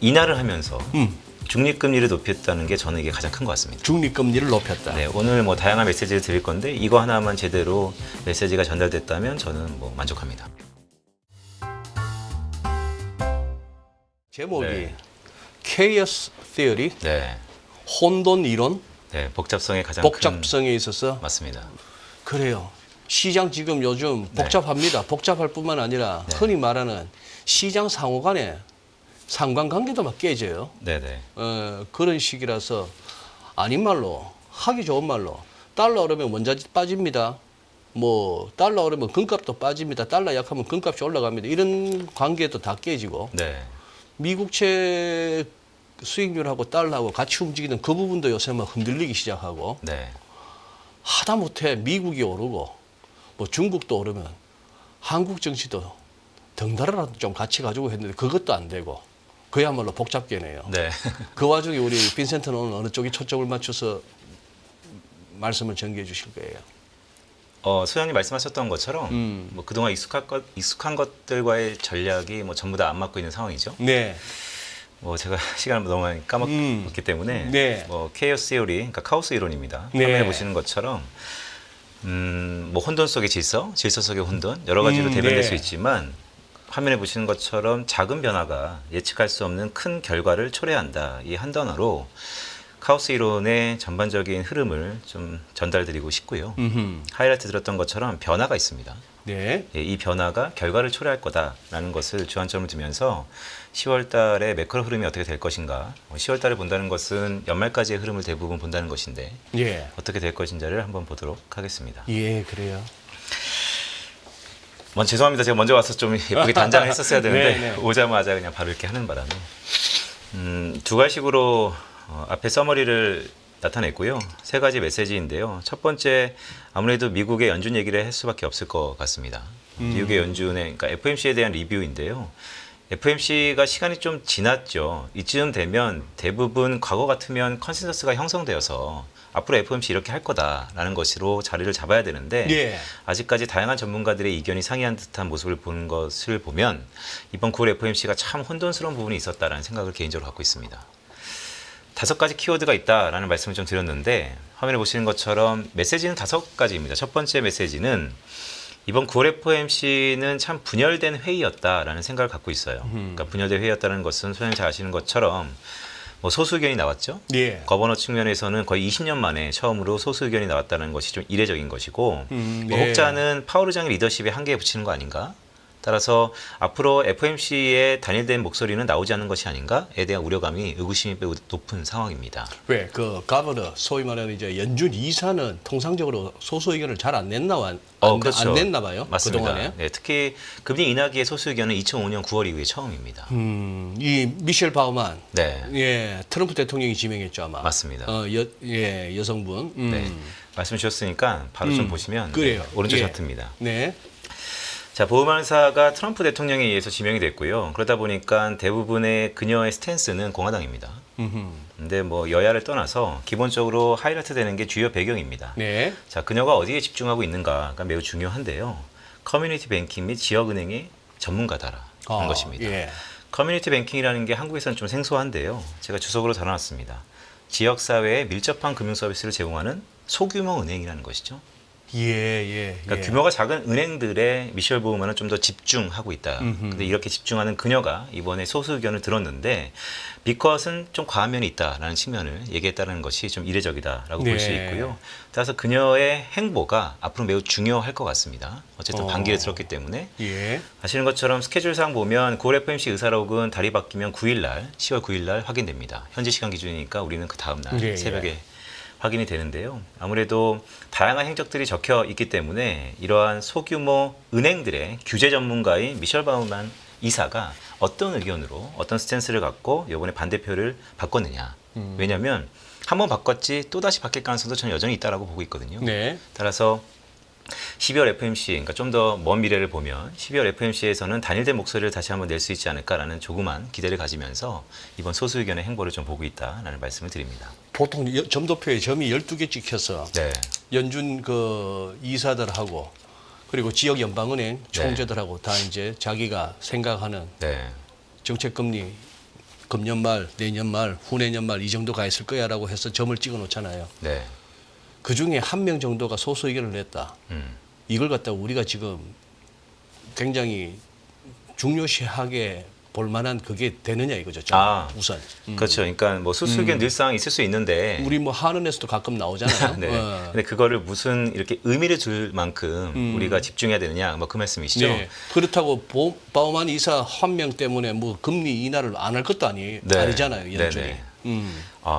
인하를 하면서 중립금리를 높였다는 게 저는 이게 가장 큰 것 같습니다. 중립금리를 높였다. 네, 오늘 뭐 다양한 메시지를 드릴 건데 이거 하나만 제대로 메시지가 전달됐다면 저는 뭐 만족합니다. 제목이 네. Chaos Theory, 네, 혼돈 이론, 네, 복잡성에 가장 복잡성에 있어서 큰 맞습니다. 그래요. 시장 지금 요즘 복잡합니다. 복잡할 뿐만 아니라 흔히 말하는 시장 상호 간에 상관관계도 막 깨져요. 네, 네, 그런 시기라서 아닌 말로 하기 좋은 말로 달러 오르면 원자재 빠집니다. 뭐 달러 오르면 금값도 빠집니다. 달러 약하면 금값이 올라갑니다. 이런 관계도 다 깨지고 네, 미국채 수익률하고 달러하고 같이 움직이는 그 부분도 요새 막 흔들리기 시작하고 네, 하다못해 미국이 오르고 뭐 중국도 오르면 한국 정치도 덩달아라도 좀 같이 가지고 했는데 그것도 안 되고 그야말로 복잡계네요. 네. 그 와중에 우리 빈센트는 오늘 어느 쪽에 초점을 맞춰서 말씀을 전개해 주실 거예요. 소장님 말씀하셨던 것처럼 뭐 그동안 익숙한 것들과의 전략이 뭐 전부 다 안 맞고 있는 상황이죠. 네. 뭐 제가 시간을 너무 많이 까먹기 때문에 네. 뭐 케이오스 시오리, 그러니까 카오스 이론입니다. 네. 화면에 보시는 것처럼 뭐 혼돈 속의 질서, 질서 속의 혼돈 여러 가지로 대변될 네. 수 있지만 화면에 보시는 것처럼 작은 변화가 예측할 수 없는 큰 결과를 초래한다. 이 한 단어로 카오스 이론의 전반적인 흐름을 좀 전달드리고 싶고요. 하이라이트 들었던 것처럼 변화가 있습니다. 네. 예, 이 변화가 결과를 초래할 거다라는 것을 주안점을 두면서 10월 달에 매크로 흐름이 어떻게 될 것인가 10월 달에 본다는 것은 연말까지의 흐름을 대부분 본다는 것인데 예. 어떻게 될 것인지를 한번 보도록 하겠습니다. 예, 그래요. 먼저 죄송합니다. 제가 먼저 와서 좀 예쁘게 단장을 했었어야 되는데 네, 네. 오자마자 그냥 바로 이렇게 하는 바람에 두 가지식으로 앞에 서머리를 나타냈고요. 세 가지 메시지인데요. 첫 번째 아무래도 미국의 연준 얘기를 할 수밖에 없을 것 같습니다. 미국의 연준의 그러니까 FOMC에 대한 리뷰인데요. FOMC가 시간이 좀 지났죠. 이쯤 되면 대부분 과거 같으면 컨센서스가 형성되어서 앞으로 FOMC 이렇게 할 거다라는 것으로 자리를 잡아야 되는데 예. 아직까지 다양한 전문가들의 이견이 상이한 듯한 모습을 보는 것을 보면 이번 9월 FOMC가 참 혼돈스러운 부분이 있었다라는 생각을 개인적으로 갖고 있습니다. 5가지 키워드가 있다라는 말씀을 좀 드렸는데 화면에 보시는 것처럼 메시지는 5가지입니다. 첫 번째 메시지는 이번 9월 FOMC는 참 분열된 회의였다라는 생각을 갖고 있어요. 그러니까 분열된 회의였다는 것은 소장님 잘 아시는 것처럼 뭐 소수 의견이 나왔죠. 예. 거버너 측면에서는 거의 20년 만에 처음으로 소수 의견이 나왔다는 것이 좀 이례적인 것이고 뭐 네. 혹자는 파월 의장의 리더십에 한계에 붙이는 거 아닌가? 따라서 앞으로 FOMC에 단일된 목소리는 나오지 않는 것이 아닌가에 대한 우려감이 의구심이 매우 높은 상황입니다. 왜 그 가버너 소위 말하는 이제 연준 이사는 통상적으로 소수 의견을 잘 안 냈나 그렇죠. 안 냈나 봐요. 맞습니다. 그동안에. 네, 특히 금리 인하기의 소수 의견은 2005년 9월 이후에 처음입니다. 이 미셸 바우만 네, 예, 트럼프 대통령이 지명했죠 아마. 맞습니다. 여성분. 네, 말씀 주셨으니까 바로 좀 보시면 그래요. 네, 오른쪽 예. 차트입니다. 네. 자, 보험회사가 트럼프 대통령에 의해서 지명이 됐고요. 그러다 보니까 대부분의 그녀의 스탠스는 공화당입니다. 근데 뭐 여야를 떠나서 기본적으로 하이라이트 되는 게 주요 배경입니다. 네. 자, 그녀가 어디에 집중하고 있는가가 매우 중요한데요. 커뮤니티 뱅킹 및 지역은행의 전문가다라는 것입니다. 예. 커뮤니티 뱅킹이라는 게 한국에서는 좀 생소한데요. 제가 주석으로 달아놨습니다. 지역사회에 밀접한 금융 서비스를 제공하는 소규모 은행이라는 것이죠. 예. 그러니까 규모가 작은 은행들의 미셸 보우만은 좀 더 집중하고 있다. 근데 이렇게 집중하는 그녀가 이번에 소수 의견을 들었는데 비컷은 좀 과한 면이 있다라는 측면을 얘기했다는 것이 좀 이례적이다라고 볼 수 네. 있고요. 따라서 그녀의 행보가 앞으로 매우 중요할 것 같습니다. 어쨌든 반기를 들었기 때문에 예. 아시는 것처럼 스케줄상 보면 9월 FOMC 의사록은 달이 바뀌면 9일 10월 9일 날 확인됩니다. 현지 시간 기준이니까 우리는 그 다음 날 예, 새벽에 확인이 되는데요. 아무래도 다양한 행적들이 적혀 있기 때문에 이러한 소규모 은행들의 규제 전문가인 미셸 바우만 이사가 어떤 의견으로 어떤 스탠스를 갖고 이번에 반대표를 바꿨느냐. 왜냐하면 한번 바꿨지 또다시 바뀔 가능성도 저는 여전히 있다라고 보고 있거든요. 네. 따라서 12월 FOMC, 그러니까 좀 더 먼 미래를 보면 12월 FOMC에서는 단일된 목소리를 다시 한번 낼 수 있지 않을까라는 조그만 기대를 가지면서 이번 소수 의견의 행보를 좀 보고 있다라는 말씀을 드립니다. 보통 점도표에 점이 12개 찍혀서 네, 연준 그 이사들하고 그리고 지역 연방은행 네. 총재들하고 다 이제 자기가 생각하는 네, 정책 금리 금년 말, 내년 말, 후내년 말 이 정도 가 있을 거야라고 해서 점을 찍어 놓잖아요. 네. 그 중에 한 명 정도가 소수 의견을 냈다. 이걸 갖다가 우리가 지금 굉장히 중요시하게 볼 만한 그게 되느냐 이거죠. 우선. 그렇죠. 그러니까 뭐 소수 의견 늘상 있을 수 있는데 우리 뭐 한은에서도 가끔 나오잖아요. 네. 근데 그거를 무슨 이렇게 의미를 줄 만큼 우리가 집중해야 되느냐, 뭐 그 말씀이시죠? 네. 그렇다고 바우만 이사 한 명 때문에 뭐 금리 인하를 안 할 것도 네. 아니잖아요. 연준이. 네네.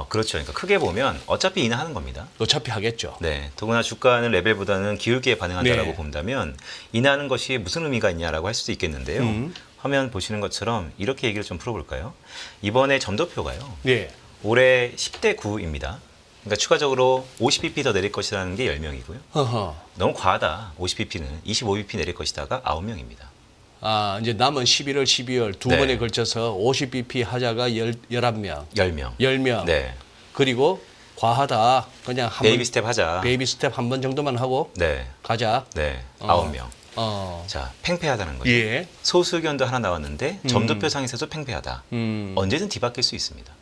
그렇죠. 그러니까 크게 보면 어차피 인하하는 겁니다. 어차피 하겠죠. 네. 더구나 주가는 레벨보다는 기울기에 반응한다라고 네. 본다면 인하하는 것이 무슨 의미가 있냐라고 할 수도 있겠는데요. 화면 보시는 것처럼 이렇게 얘기를 좀 풀어볼까요? 이번에 점도표가요. 네. 올해 10대 9입니다. 그러니까 추가적으로 50bp 더 내릴 것이라는 게 10명이고요. 허허. 너무 과하다. 50bp는 25bp 내릴 것이다가 9명입니다. 아, 이제 남은 11월, 12월 두 네. 번에 걸쳐서 50bp 하자가 11명. 10명. 10명. 네. 그리고 과하다. 그냥 한 베이비 번, 스텝 하자. 베이비 스텝 한 번 정도만 하고 네. 가자. 네. 어. 9명. 어. 자, 팽팽하다는 거죠. 예. 소수 의견도 하나 나왔는데 점도표상에서도 팽팽하다. 언제든 뒤바뀔 수 있습니다.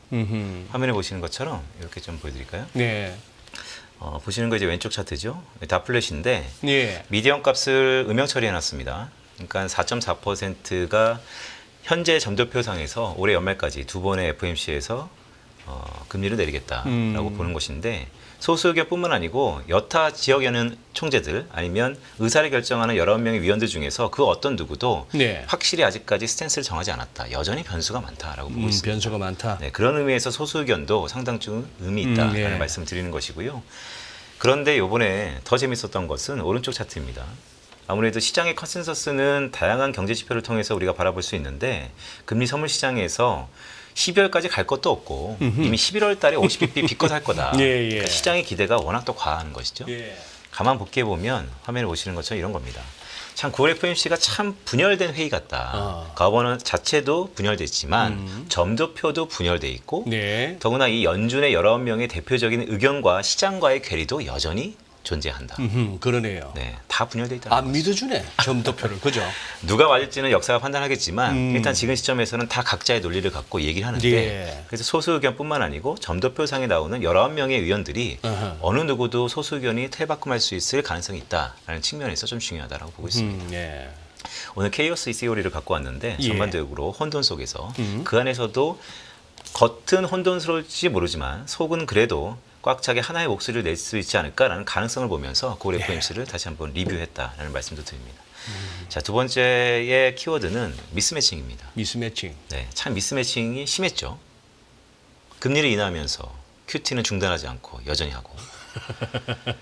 화면에 보시는 것처럼 이렇게 좀 보여드릴까요? 네. 보시는 거 이제 왼쪽 차트죠. 다 플랫인데 예. 미디언 값을 음영 처리해놨습니다. 그러니까 4.4%가 현재 점도표상에서 올해 연말까지 두 번의 FOMC에서 금리를 내리겠다라고 보는 것인데 소수 의견뿐만 아니고 여타 지역에는 총재들 아니면 의사를 결정하는 19명의 위원들 중에서 그 어떤 누구도 네. 확실히 아직까지 스탠스를 정하지 않았다. 여전히 변수가 많다라고 보고 있습니다. 변수가 많다. 네, 그런 의미에서 소수 의견도 상당히 의미 있다라는 예. 말씀을 드리는 것이고요. 그런데 이번에 더 재밌었던 것은 오른쪽 차트입니다. 아무래도 시장의 컨센서스는 다양한 경제 지표를 통해서 우리가 바라볼 수 있는데 금리 선물 시장에서 12월까지 갈 것도 없고 이미 11월 달에 50bp 비껏 할 거다. 예, 예. 그러니까 시장의 기대가 워낙 또 과한 것이죠. 예. 가만 복귀해 보면 화면에 보시는 것처럼 이런 겁니다. 참 9월 FOMC가 참 분열된 회의 같다. 거버넌 자체도 분열됐지만 점도표도 분열돼 있고 네. 더구나 이 연준의 19명의 대표적인 의견과 시장과의 괴리도 여전히 존재한다. 그러네요. 네, 다 분열돼 있다는 안 거죠. 믿어주네. 점도표를. 그죠? 누가 맞을지는 역사가 판단하겠지만 일단 지금 시점에서는 다 각자의 논리를 갖고 얘기를 하는데 예. 그래서 소수 의견뿐만 아니고 점도표상에 나오는 19명의 의원들이 어허. 어느 누구도 소수 의견이 탈바꿈할 수 있을 가능성이 있다라는 측면에서 좀 중요하다고 보고 있습니다. 예. 오늘 케이오스 시오리를 갖고 왔는데 예. 전반적으로 혼돈 속에서 그 안에서도 겉은 혼돈스러울지 모르지만 속은 그래도 꽉 차게 하나의 목소리를 낼 수 있지 않을까라는 가능성을 보면서 고래 FOMC를 다시 한번 리뷰했다라는 말씀도 드립니다. 자, 두 번째의 키워드는 미스매칭입니다. 미스매칭. 네, 참 미스매칭이 심했죠. 금리를 인하하면서 QT는 중단하지 않고 여전히 하고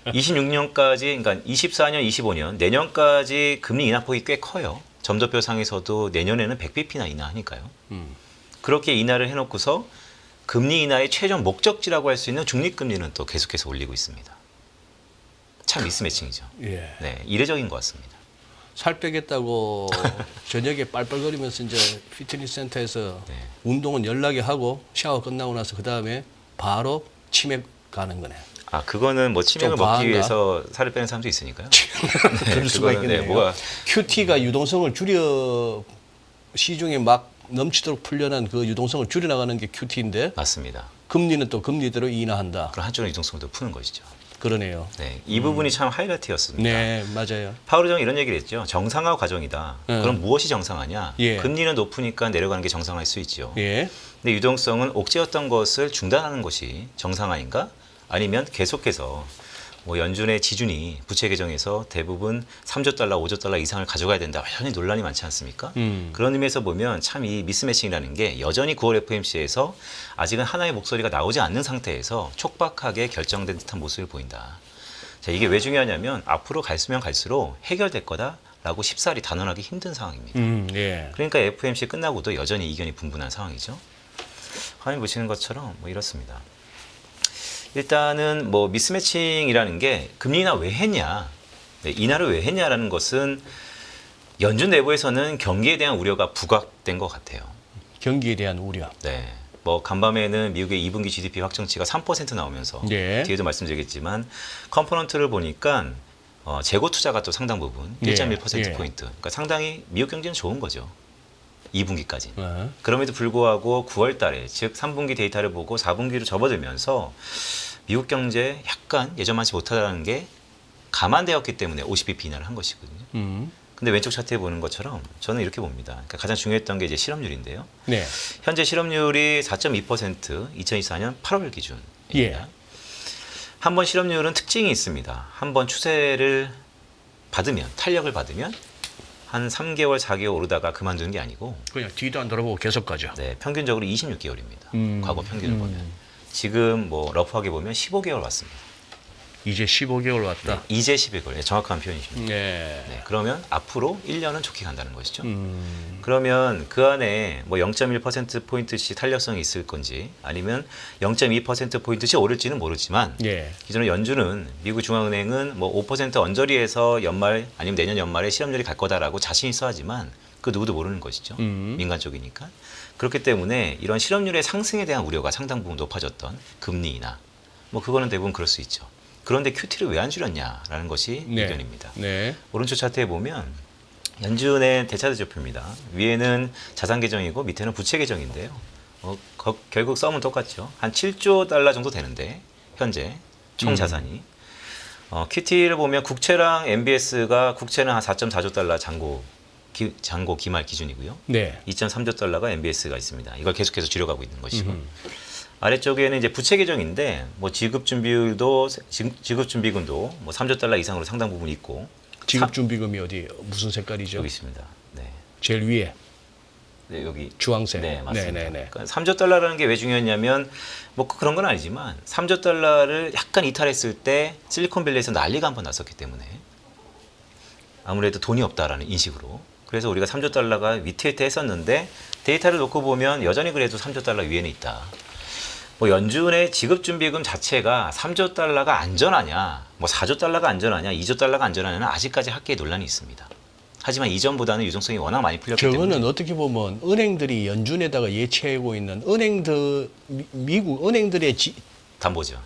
26년까지 그러니까 24년, 25년 내년까지 금리 인하폭이 꽤 커요. 점도표 상에서도 내년에는 100bp나 인하하니까요. 그렇게 인하를 해놓고서 금리 인하의 최종 목적지라고 할 수 있는 중립금리는 또 계속해서 올리고 있습니다. 참 미스매칭이죠. 예. 네, 이례적인 것 같습니다. 살 빼겠다고 저녁에 빨빨거리면서 이제 피트니스 센터에서 네. 운동은 연락이 하고 샤워 끝나고 나서 그 다음에 바로 치맥 가는 거네. 아, 그거는 뭐 치맥을 좀 먹기 과한가? 위해서 살을 빼는 사람도 있으니까요. 그럴 수가 그거는 네, 있겠네요. 뭐가 QT가 유동성을 줄여 시중에 막 넘치도록 풀려난 그 유동성을 줄여나가는 게 QT인데 맞습니다. 금리는 또 금리대로 인하한다. 그럼 한쪽은 유동성을 더 푸는 것이죠. 그러네요. 네, 이 부분이 참 하이라이트였습니다. 네, 맞아요. 파월 의장이 이런 얘기를 했죠. 정상화 과정이다. 그럼 무엇이 정상화냐? 예. 금리는 높으니까 내려가는 게 정상화일 수 있죠. 예. 근데 유동성은 옥죄었던 것을 중단하는 것이 정상화인가? 아니면 계속해서 뭐 연준의 지준이 부채 개정에서 대부분 3조 달러, 5조 달러 이상을 가져가야 된다. 여전히 논란이 많지 않습니까? 그런 의미에서 보면 참 이 미스매칭이라는 게 여전히 9월 FOMC에서 아직은 하나의 목소리가 나오지 않는 상태에서 촉박하게 결정된 듯한 모습을 보인다. 자, 이게 왜 중요하냐면 앞으로 갈수면 갈수록 해결될 거다라고 쉽사리 단언하기 힘든 상황입니다. 예. 그러니까 FOMC 끝나고도 여전히 이견이 분분한 상황이죠. 화면 보시는 것처럼 뭐 이렇습니다. 일단은 뭐 미스매칭이라는 게 금리 인하 왜 했냐, 네, 인하를 왜 했냐라는 것은 연준 내부에서는 경기에 대한 우려가 부각된 것 같아요. 경기에 대한 우려. 네, 뭐 간밤에는 미국의 2분기 GDP 확정치가 3% 나오면서 네. 뒤에도 말씀드리겠지만 컴포넌트를 보니까 재고 투자가 또 상당 부분 예, 1.1% 예. 포인트. 그러니까 상당히 미국 경제는 좋은 거죠. 2분기까지. 네. 그럼에도 불구하고 9월 달에 즉 3분기 데이터를 보고 4분기로 접어들면서 미국 경제 약간 예전만치 못하다는 게 감안되었기 때문에 50bp 인하를 한 것이거든요. 근데 왼쪽 차트에 보는 것처럼 저는 이렇게 봅니다. 그러니까 가장 중요했던 게 이제 실업률인데요. 네. 현재 실업률이 4.2% 2024년 8월 기준입니다. 예. 한번 실업률은 특징이 있습니다. 한번 추세를 받으면 탄력을 받으면 한 3개월, 4개월 오르다가 그만두는 게 아니고 그냥 뒤도 안 돌아보고 계속 가죠. 네, 평균적으로 26개월입니다. 과거 평균을 보면. 지금 뭐 러프하게 보면 15개월 왔습니다. 이제 15개월 왔다. 이제 12개월. 네, 정확한 표현이십니다. 네. 네, 그러면 앞으로 1년은 좋게 간다는 것이죠. 그러면 그 안에 뭐 0.1%포인트씩 탄력성이 있을 건지 아니면 0.2%포인트씩 오를지는 모르지만 예. 기존에 연준은 미국 중앙은행은 뭐 5% 언저리에서 연말 아니면 내년 연말에 실업률이 갈 거다라고 자신 있어 하지만 그 누구도 모르는 것이죠. 민간 쪽이니까. 그렇기 때문에 이런 실업률의 상승에 대한 우려가 상당 부분 높아졌던 금리나 뭐 그거는 대부분 그럴 수 있죠. 그런데 QT를 왜 안 줄였냐라는 것이 네. 의견입니다. 네. 오른쪽 차트에 보면 연준의 대차대 지표입니다. 위에는 자산 계정이고 밑에는 부채 계정인데요. 결국 썸은 똑같죠. 한 7조 달러 정도 되는데 현재 총 자산이 QT를 보면 국채랑 MBS가 국채는 한 4.4조 달러 잔고 기말 기준이고요. 네. 2.3조 달러가 MBS가 있습니다. 이걸 계속해서 줄여가고 있는 것이고 아래쪽에는 이제 부채 계정인데 뭐 지급 준비금도 뭐 3조 달러 이상으로 상당 부분 있고 지급 준비금이 어디 무슨 색깔이죠? 여기 있습니다. 네. 제일 위에 네, 여기 주황색. 네, 맞습니다. 네네네. 그러니까 3조 달러라는 게 왜 중요했냐면 뭐 그런 건 아니지만 3조 달러를 약간 이탈했을 때 실리콘밸리에서 난리가 한번 났었기 때문에 아무래도 돈이 없다라는 인식으로 그래서 우리가 3조 달러가 위태위태했었는데 데이터를 놓고 보면 여전히 그래도 3조 달러 위에는 있다. 뭐 연준의 지급준비금 자체가 3조 달러가 안전하냐, 뭐 4조 달러가 안전하냐, 2조 달러가 안전하냐는 아직까지 학계에 논란이 있습니다. 하지만 이전보다는 유동성이 워낙 많이 풀렸기 때문에 저거는 어떻게 보면 은행들이 연준에다가 예치하고 있는 미국 은행들의 담보죠.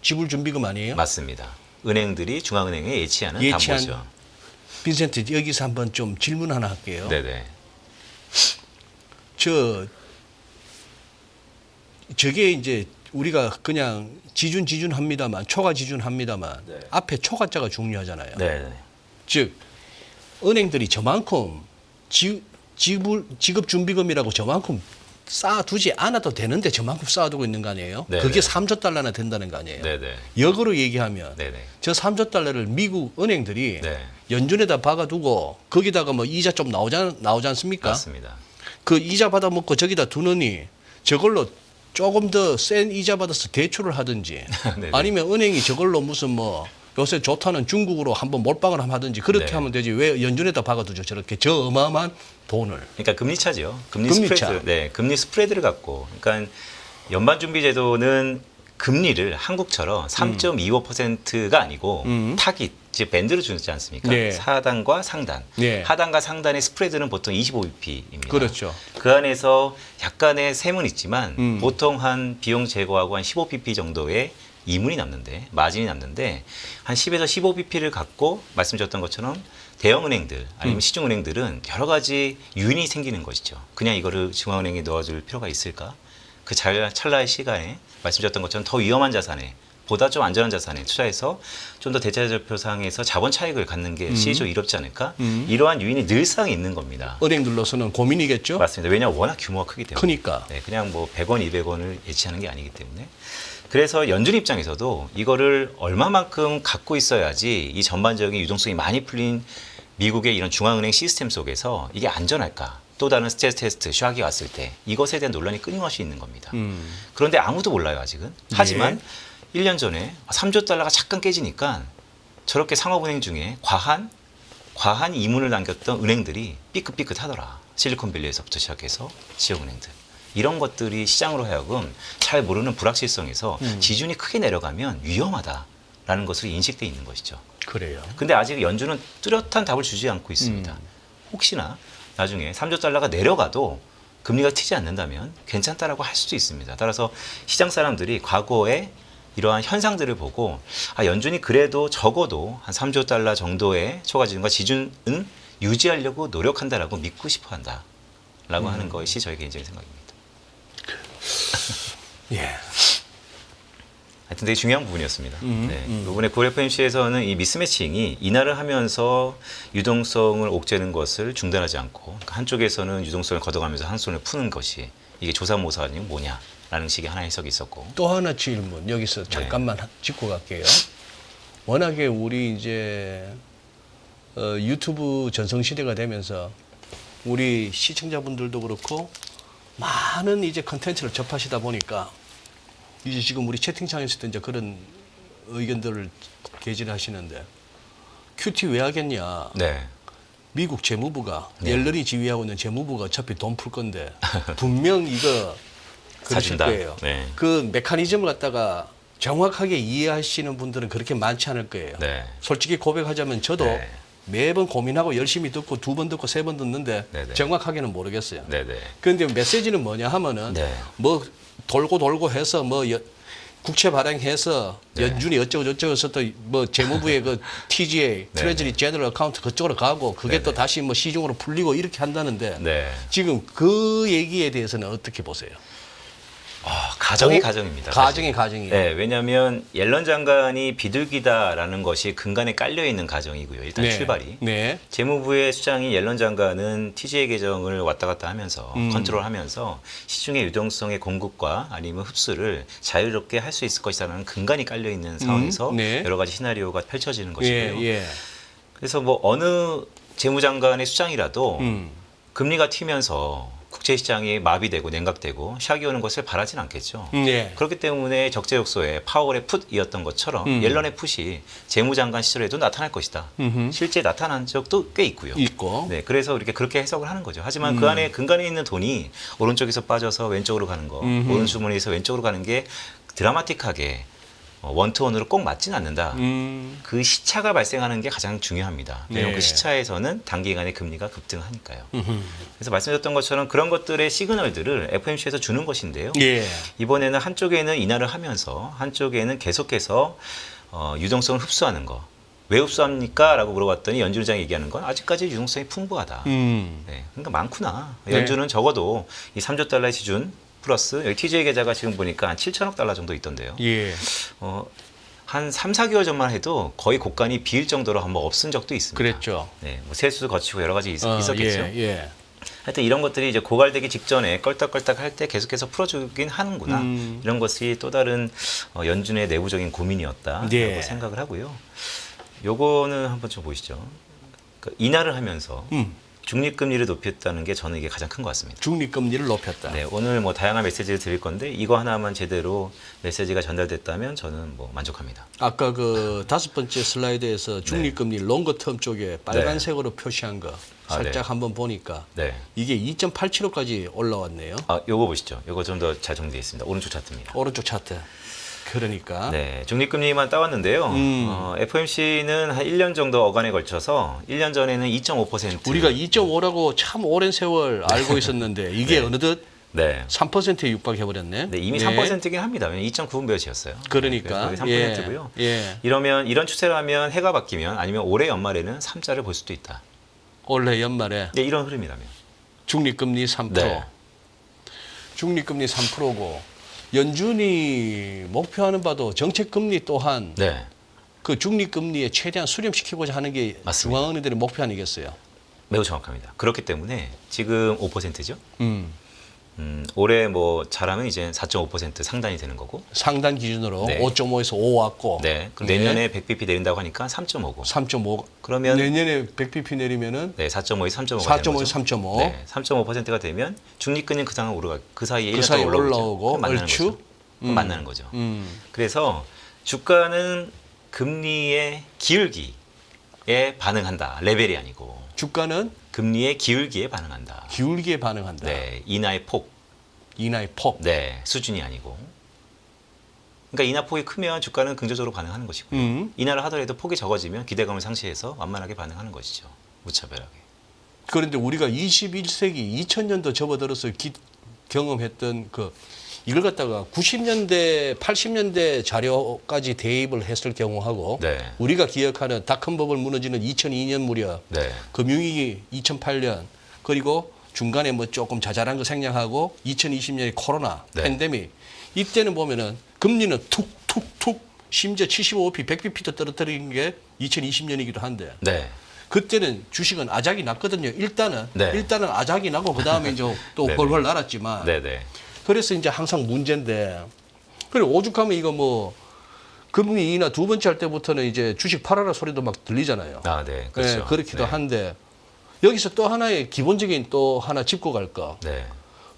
지불 준비금 아니에요? 맞습니다. 은행들이 중앙은행에 예치하는 담보죠. 빈센트 여기서 한번 좀 질문 하나 할게요. 네네. 저게 이제 우리가 그냥 지준합니다만 초과 지준합니다만 네. 앞에 초과자가 중요하잖아요. 네네. 즉 은행들이 저만큼 지급 준비금이라고 저만큼 쌓아두지 않아도 되는데 저만큼 쌓아두고 있는 거 아니에요? 네네. 그게 3조 달러나 된다는 거 아니에요? 네네. 역으로 얘기하면 네네. 저 3조 달러를 미국 은행들이 네. 연준에다 박아두고 거기다가 뭐 이자 좀 나오지 않습니까? 맞습니다. 그 이자 받아먹고 저기다 두느니 저걸로 조금 더 센 이자 받아서 대출을 하든지 네네. 아니면 은행이 저걸로 무슨 뭐 요새 좋다는 중국으로 한번 몰빵을 하든지 그렇게 네. 하면 되지 왜 연준에다 박아두죠 저렇게 저 어마어마한 돈을. 그러니까 금리 차죠. 금리 금리 스프레드. 차. 네, 금리 스프레드를 갖고. 그러니까 연방준비제도는 금리를 한국처럼 3.25%가 아니고 타깃, 즉 밴드를 주지 않습니까? 네. 하단과 상단. 네. 하단과 상단의 스프레드는 보통 25bp입니다. 그렇죠. 그 안에서 약간의 셈은 있지만 보통 한 비용 제거하고 한 15bp 정도의 이문이 남는데 마진이 남는데 한 10에서 15bp를 갖고 말씀드렸던 것처럼 대형은행들 아니면 시중은행들은 여러 가지 유인이 생기는 것이죠. 그냥 이거를 중앙은행에 넣어줄 필요가 있을까? 그 찰나의 시간에 말씀드렸던 것처럼 더 위험한 자산에 보다 좀 안전한 자산에 투자해서 좀 더 대차대조표상에서 자본 차익을 갖는 게 시의적으로 이롭지 않을까? 이러한 유인이 늘상 있는 겁니다. 은행들로서는 고민이겠죠. 맞습니다. 왜냐하면 워낙 규모가 크기 때문에. 크니까. 네, 그냥 뭐 100원, 200원을 예치하는 게 아니기 때문에. 그래서 연준 입장에서도 이거를 얼마만큼 갖고 있어야지 이 전반적인 유동성이 많이 풀린 미국의 이런 중앙은행 시스템 속에서 이게 안전할까? 또 다른 스트레스 테스트, 샥이 왔을 때 이것에 대한 논란이 끊임없이 있는 겁니다. 그런데 아무도 몰라요, 아직은. 하지만 1년 전에 3조 달러가 잠깐 깨지니까 저렇게 상업은행 중에 과한 이문을 남겼던 은행들이 삐끗삐끗하더라. 실리콘밸리에서부터 시작해서 지역은행들. 이런 것들이 시장으로 하여금 잘 모르는 불확실성에서 지준이 크게 내려가면 위험하다라는 것으로 인식돼 있는 것이죠. 그래요. 근데 아직 연준은 뚜렷한 답을 주지 않고 있습니다. 혹시나 나중에 3조 달러가 내려가도 금리가 튀지 않는다면 괜찮다라고 할 수도 있습니다. 따라서 시장 사람들이 과거에 이러한 현상들을 보고 연준이 그래도 적어도 한 3조 달러 정도의 초과 지준과 지준은 유지하려고 노력한다라고 믿고 싶어한다라고 하는 것이 저의 개인적인 생각입니다. 예. 하여튼 되게 중요한 부분이었습니다. 네. 이번에 9FMC에서는 이 미스매칭이 인하를 하면서 유동성을 옥죄는 것을 중단하지 않고 그러니까 한쪽에서는 유동성을 걷어가면서 한 손을 푸는 것이 이게 조사모사 아니면 뭐냐라는 식의 하나의 해석이 있었고 또 하나 질문 여기서 잠깐만 짚고 갈게요. 워낙에 우리 이제 유튜브 전성시대가 되면서 우리 시청자분들도 그렇고 많은 이제 컨텐츠를 접하시다 보니까 이제 지금 우리 채팅창에서도 이제 그런 의견들을 게재하시는데 큐티 왜 하겠냐? 네. 미국 재무부가 네. 옐런이 지휘하고 있는 재무부가 어차피 돈 풀 건데 분명 이거 그러실 사준다. 거예요. 네. 그 메커니즘을 갖다가 정확하게 이해하시는 분들은 그렇게 많지 않을 거예요. 네. 솔직히 고백하자면 저도 네. 매번 고민하고 열심히 듣고 2번 듣고 3번 듣는데 네네. 정확하게는 모르겠어요. 네네. 그런데 메시지는 뭐냐 하면은 네. 뭐 돌고 해서 뭐 국채 발행해서 네. 연준이 어쩌고 저쩌고 해서 또 뭐 재무부의 그 TGA 트레저리 제너럴 어카운트 그쪽으로 가고 그게 네네. 또 다시 뭐 시중으로 풀리고 이렇게 한다는데 네. 지금 그 얘기에 대해서는 어떻게 보세요? 가정이 가정입니다. 가정이 사실. 가정이에요. 네, 왜냐하면 옐런 장관이 비둘기다라는 것이 근간에 깔려 있는 가정이고요. 일단 출발이. 네. 재무부의 수장인 옐런 장관은 TGA 계정을 왔다 갔다 하면서 컨트롤하면서 시중의 유동성의 공급과 아니면 흡수를 자유롭게 할 수 있을 것이라는 근간이 깔려 있는 상황에서 네. 여러 가지 시나리오가 펼쳐지는 것이고요. 예. 그래서 뭐 어느 재무장관의 수장이라도 금리가 튀면서 국제시장이 마비되고 냉각되고 샥이 오는 것을 바라진 않겠죠. 예. 그렇기 때문에 적재적소에 파월의 풋이었던 것처럼 옐런의 풋이 재무장관 시절에도 나타날 것이다. 실제 나타난 적도 꽤 있고요. 있고. 네, 그래서 이렇게 그렇게 해석을 하는 거죠. 하지만 그 안에 근간에 있는 돈이 오른쪽에서 빠져서 왼쪽으로 가는 거, 오른주머니에서 왼쪽으로 가는 게 드라마틱하게 원투원으로 꼭 맞지는 않는다. 그 시차가 발생하는 게 가장 중요합니다. 왜냐하면 네. 그 시차에서는 단기간에 금리가 급등하니까요. 그래서 말씀드렸던 것처럼 그런 것들의 시그널들을 FOMC에서 주는 것인데요. 예. 이번에는 한쪽에는 인하를 하면서 한쪽에는 계속해서 유동성을 흡수하는 거. 왜 흡수합니까? 라고 물어봤더니 연준의장이 얘기하는 건 아직까지 유동성이 풍부하다. 네, 그러니까 많구나. 네. 연준은 적어도 이 3조 달러의 지준 플러스 여기 TJ 계좌가 지금 보니까 한 7천억 달러 정도 있던데요. 예. 한 3, 4개월 전만 해도 거의 곡간이 비일 정도로 한번 없은 적도 있습니다. 그랬죠. 네, 뭐 세수 거치고 여러 가지 있었겠죠. 예. 하여튼 이런 것들이 이제 고갈되기 직전에 껄떡껄떡 할 때 계속해서 풀어주긴 하는구나. 이런 것이 또 다른 연준의 내부적인 고민이었다라고 네. 생각을 하고요. 요거는 한번 좀 보시죠. 그러니까 인하를 하면서 중립금리를 높였다는 게 저는 이게 가장 큰 것 같습니다. 중립금리를 높였다. 네, 오늘 뭐 다양한 메시지를 드릴 건데 이거 하나만 제대로 메시지가 전달됐다면 저는 뭐 만족합니다. 아까 그 5번째 슬라이드에서 중립금리 롱거텀 쪽에 빨간색으로 표시한 거 살짝 네. 한번 보니까 네. 이게 2.87호까지 올라왔네요. 요거 보시죠. 요거 좀 더 잘 정리되어 있습니다. 오른쪽 차트입니다. 오른쪽 차트. 그러니까 네, 중립금리만 따왔는데요. FOMC는 한 1년 정도 어간에 걸쳐서 1년 전에는 2.5%. 우리가 2.5라고 참 오랜 세월 알고 있었는데 이게 네. 어느덧 네. 3%에 육박해버렸네. 네, 이미 3%긴 합니다. 왜냐면 2.9분배였어요. 그러니까. 네, 3%고요. 예. 이런 추세라면 해가 바뀌면 아니면 올해 연말에는 3자를 볼 수도 있다. 올해 연말에 네, 이런 흐름이라면. 중립금리 3%. 네. 중립금리 3%고 연준이 목표하는 바도 정책금리 또한 네. 그 중립금리에 최대한 수렴시키고자 하는 게 맞습니다. 중앙은행들의 목표 아니겠어요? 매우 정확합니다. 그렇기 때문에 지금 5%죠. 올해 뭐 잘하면 이제 4.5% 상단이 되는 거고. 상단 기준으로 네. 5.5에서 5 왔고 네. 그럼 내년에 100bp 내린다고 하니까 3.5고. 3.5. 그러면 내년에 100bp 내리면은 네, 4.5에서 3.5가 4.5에서 3.5. 네, 3.5%가 되면 중립금리는 그 상황 오르가 그 사이에 그 1년 사이에 동안 올라오고 그럼 만나는 얼추? 거죠. 그럼 만나는 거죠. 그래서 주가는 금리의 기울기에 반응한다. 레벨이 아니고 주가는 금리의 기울기에 반응한다. 기울기에 반응한다. 네, 인하의 폭. 인하의 폭. 네, 수준이 아니고. 그러니까 인하 폭이 크면 주가는 긍정적으로 반응하는 것이고요. 인하를 하더라도 폭이 적어지면 기대감을 상실해서 완만하게 반응하는 것이죠. 무차별하게. 그런데 우리가 21세기 2000년도 접어들어서 경험했던 그 이걸 갖다가 90년대, 80년대 자료까지 대입을 했을 경우하고 네. 우리가 기억하는 닷컴 버블 무너지는 2002년 무렵, 네. 금융위기 2008년, 그리고 중간에 뭐 조금 자잘한 거 생략하고 2020년에 코로나 네. 팬데믹, 이때는 보면은 금리는 툭툭툭 심지어 75bp, 100bp도 떨어뜨린 게 2020년이기도 한데 네. 그때는 주식은 아작이 났거든요. 일단은 아작이 나고 그 다음에 이제 또 네네. 훨훨 날았지만 네네. 그래서 이제 항상 문제인데 그리고 오죽하면 이거 뭐 금리 인하 두 번째 할 때부터는 이제 주식 팔아라 소리도 막 들리잖아요. 아, 네. 그렇죠. 네, 그렇기도 네. 한데 여기서 또 하나의 기본적인 또 하나 짚고 갈 거. 네.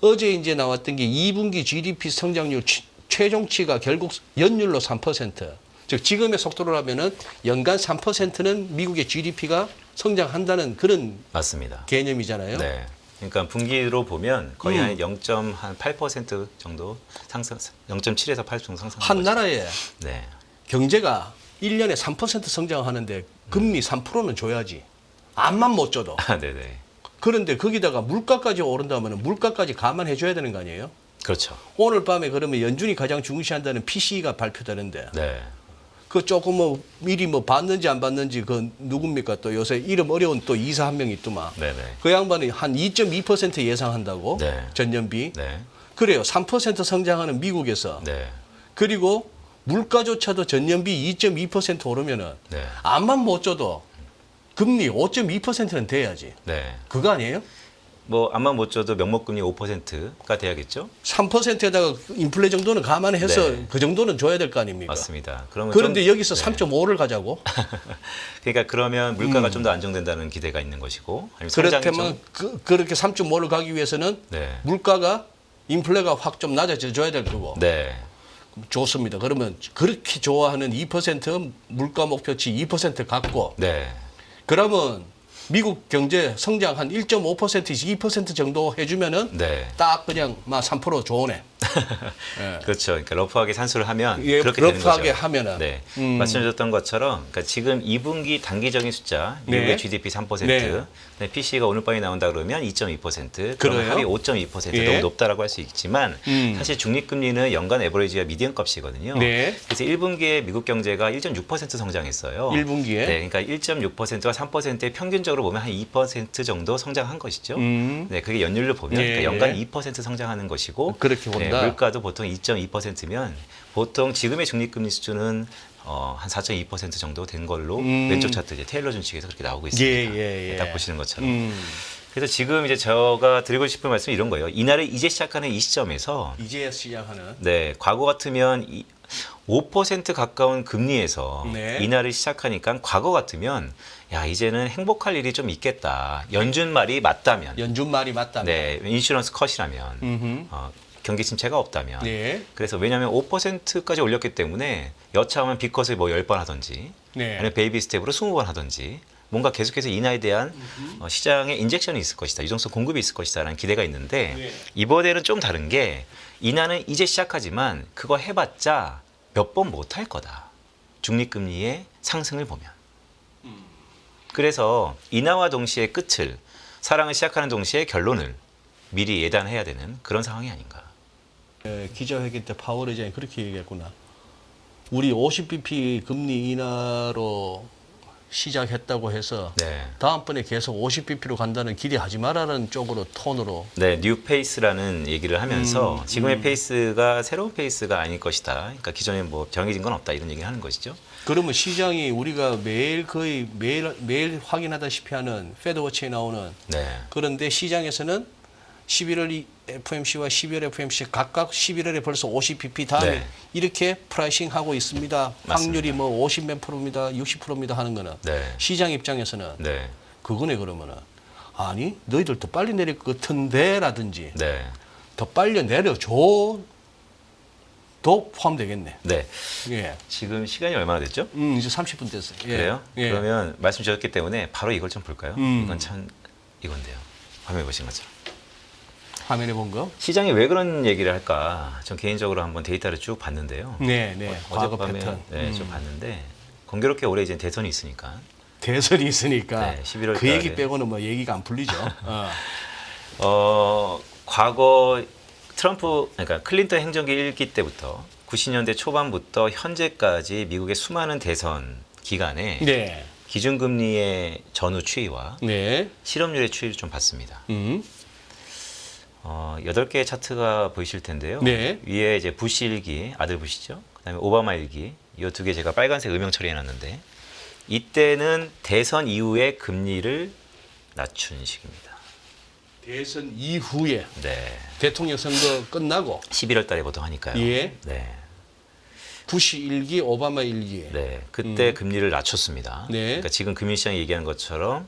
어제 이제 나왔던 게 2분기 GDP 성장률 최종치가 결국 연율로 3%. 즉 지금의 속도로 하면은 연간 3%는 미국의 GDP가 성장한다는 그런 맞습니다. 개념이잖아요. 네. 그러니까 분기로 보면 거의 음. 한 0.8% 정도 상승, 0.7에서 8 정도 상승한 한 거죠. 나라의 네. 경제가 1년에 3% 성장하는데 금리 3%는 줘야지. 암만 못 줘도. 아, 네네. 그런데 거기다가 물가까지 오른다면 물가까지 감안해 줘야 되는 거 아니에요? 그렇죠. 오늘 밤에 그러면 연준이 가장 중시한다는 PCE가 발표되는데 네. 그 조금 뭐 미리 뭐 봤는지 안 봤는지 그 누굽니까 또 요새 이름 어려운 또 이사 한 명 있더만. 네네. 그 양반이 한 2.2% 예상한다고 네. 전년비. 네. 그래요. 3% 성장하는 미국에서 네. 그리고 물가조차도 전년비 2.2% 오르면은 네. 암만 못 줘도 금리 5.2%는 돼야지. 네. 그거 아니에요? 뭐 아마 못 줘도 명목금리 5%가 돼야겠죠? 3%에다가 인플레 정도는 감안해서 네. 그 정도는 줘야 될 거 아닙니까? 맞습니다. 그러면 그런데 좀- 여기서 네. 3.5를 가자고? 그러니까 그러면 물가가 좀 더 안정된다는 기대가 있는 것이고 아니면 성장이 그렇다면 좀 그렇게 3.5를 가기 위해서는 네. 물가가 인플레가 확 좀 낮아져 줘야 될 거고. 네. 좋습니다. 그러면 그렇게 좋아하는 2% 물가 목표치 2% 갖고 네. 그러면 미국 경제 성장 한 1.5%에서 2% 정도 해주면은 네. 딱 그냥 막 3% 좋으네. 예. 그렇죠. 그러니까 러프하게 산수를 하면 예, 그렇게 되는 러프하게 거죠. 하면은. 네. 말씀드렸던 것처럼 그러니까 지금 2분기 단기적인 숫자 미국의 네. GDP 3%, 네. PC가 오늘 밤에 나온다 그러면 2.2%, 그래요? 그러면 합이 5.2% 예. 너무 높다라고 할 수 있지만 음. 사실 중립금리는 연간 에버리지가 미디언 값이거든요. 네. 그래서 1분기에 미국 경제가 1.6% 성장했어요. 1분기에? 네, 그러니까 1.6%가 3%의 평균적으로 보면 한 2% 정도 성장한 것이죠. 네, 그게 연율로 보면 예, 그러니까 연간 예. 2% 성장하는 것이고 그렇게 본다. 물가도 보통 2.2%면 보통 지금의 중립금리 수준은 한 4.2% 정도 된 걸로 왼쪽 차트 이제 테일러 준칙에서 그렇게 나오고 있습니다. 예. 딱 보시는 것처럼. 그래서 지금 이제 제가 드리고 싶은 말씀이 이런 거예요. 이날을 이제 시작하는 이 시점에서 이제 시작하는. 네, 과거 같으면 5% 가까운 금리에서 네. 이날을 시작하니까 과거 같으면 야 이제는 행복할 일이 좀 있겠다. 연준 말이 맞다면, 연준 말이 맞다면. 네, 인슈런스 컷이라면, 경기 침체가 없다면. 네. 그래서 왜냐하면 5%까지 올렸기 때문에 여차하면 B컷을 뭐 10번 하든지, 네. 아니면 베이비 스텝으로 20번 하든지. 뭔가 계속해서 인하에 대한 시장에 인젝션이 있을 것이다. 유동성 공급이 있을 것이다라는 기대가 있는데 네. 이번에는 좀 다른 게 인하는 이제 시작하지만 그거 해봤자 몇 번 못할 거다. 중립금리의 상승을 보면. 그래서 인하와 동시에 끝을 사랑을 시작하는 동시에 결론을 미리 예단해야 되는 그런 상황이 아닌가. 기자회견 때 파월 의장이 그렇게 얘기했구나. 우리 50bp 금리 인하로 시작했다고 해서 네. 다음번에 계속 50bp로 간다는 기대하지 마라는 쪽으로 톤으로. 네, 뉴 페이스라는 얘기를 하면서 지금의 페이스가 새로운 페이스가 아닐 것이다. 그러니까 기존에 뭐 정해진 건 없다 이런 얘기를 하는 것이죠. 그러면 시장이 우리가 매일 거의 매일 확인하다시피 하는 페드워치에 나오는 네. 그런데 시장에서는 11월 FMC와 12월 FMC 각각 11월에 벌써 50bp 다음에 네. 이렇게 프라이싱하고 있습니다. 확률이 뭐 50몇 프로입니다. 60%입니다 하는 거는 네. 시장 입장에서는 네. 그거네 그러면은 아니 너희들 더 빨리 내릴 것 같은데 라든지 네. 더 빨리 내려줘 도 포함되겠네. 네. 예. 지금 시간이 얼마나 됐죠? 이제 30분 됐어요. 예. 그래요? 예. 그러면 말씀 주셨기 때문에 바로 이걸 좀 볼까요? 음. 이건 참 이건데요. 화면에 보신 것처럼. 화면에 본 거? 시장이 왜 그런 얘기를 할까? 전 개인적으로 한번 데이터를 쭉 봤는데요. 네, 네. 과거 어젯밤에 패턴. 네, 좀 봤는데 공교롭게 올해 이제 대선이 있으니까 대선이 있으니까 네, 11월 그 얘기 달에. 빼고는 뭐 얘기가 안 풀리죠. 어. 과거 그러니까 클린턴 행정기 1기 때부터 90년대 초반부터 현재까지 미국의 수많은 대선 기간에 네. 기준금리의 전후 추이와 네. 실업률의 추이를 좀 봤습니다. 8개의 차트가 보이실 텐데요. 네. 위에 이제 부시 1기, 아들 부시죠. 그다음에 오바마 1기. 이 두 개 제가 빨간색 음영 처리해 놨는데 이때는 대선 이후에 금리를 낮춘 시기입니다. 대선 이후에 네. 대통령 선거 끝나고 11월 달에 보통 하니까요. 예. 네. 부시 1기, 오바마 1기. 네. 그때 금리를 낮췄습니다. 네. 그러니까 지금 금융시장이 얘기하는 것처럼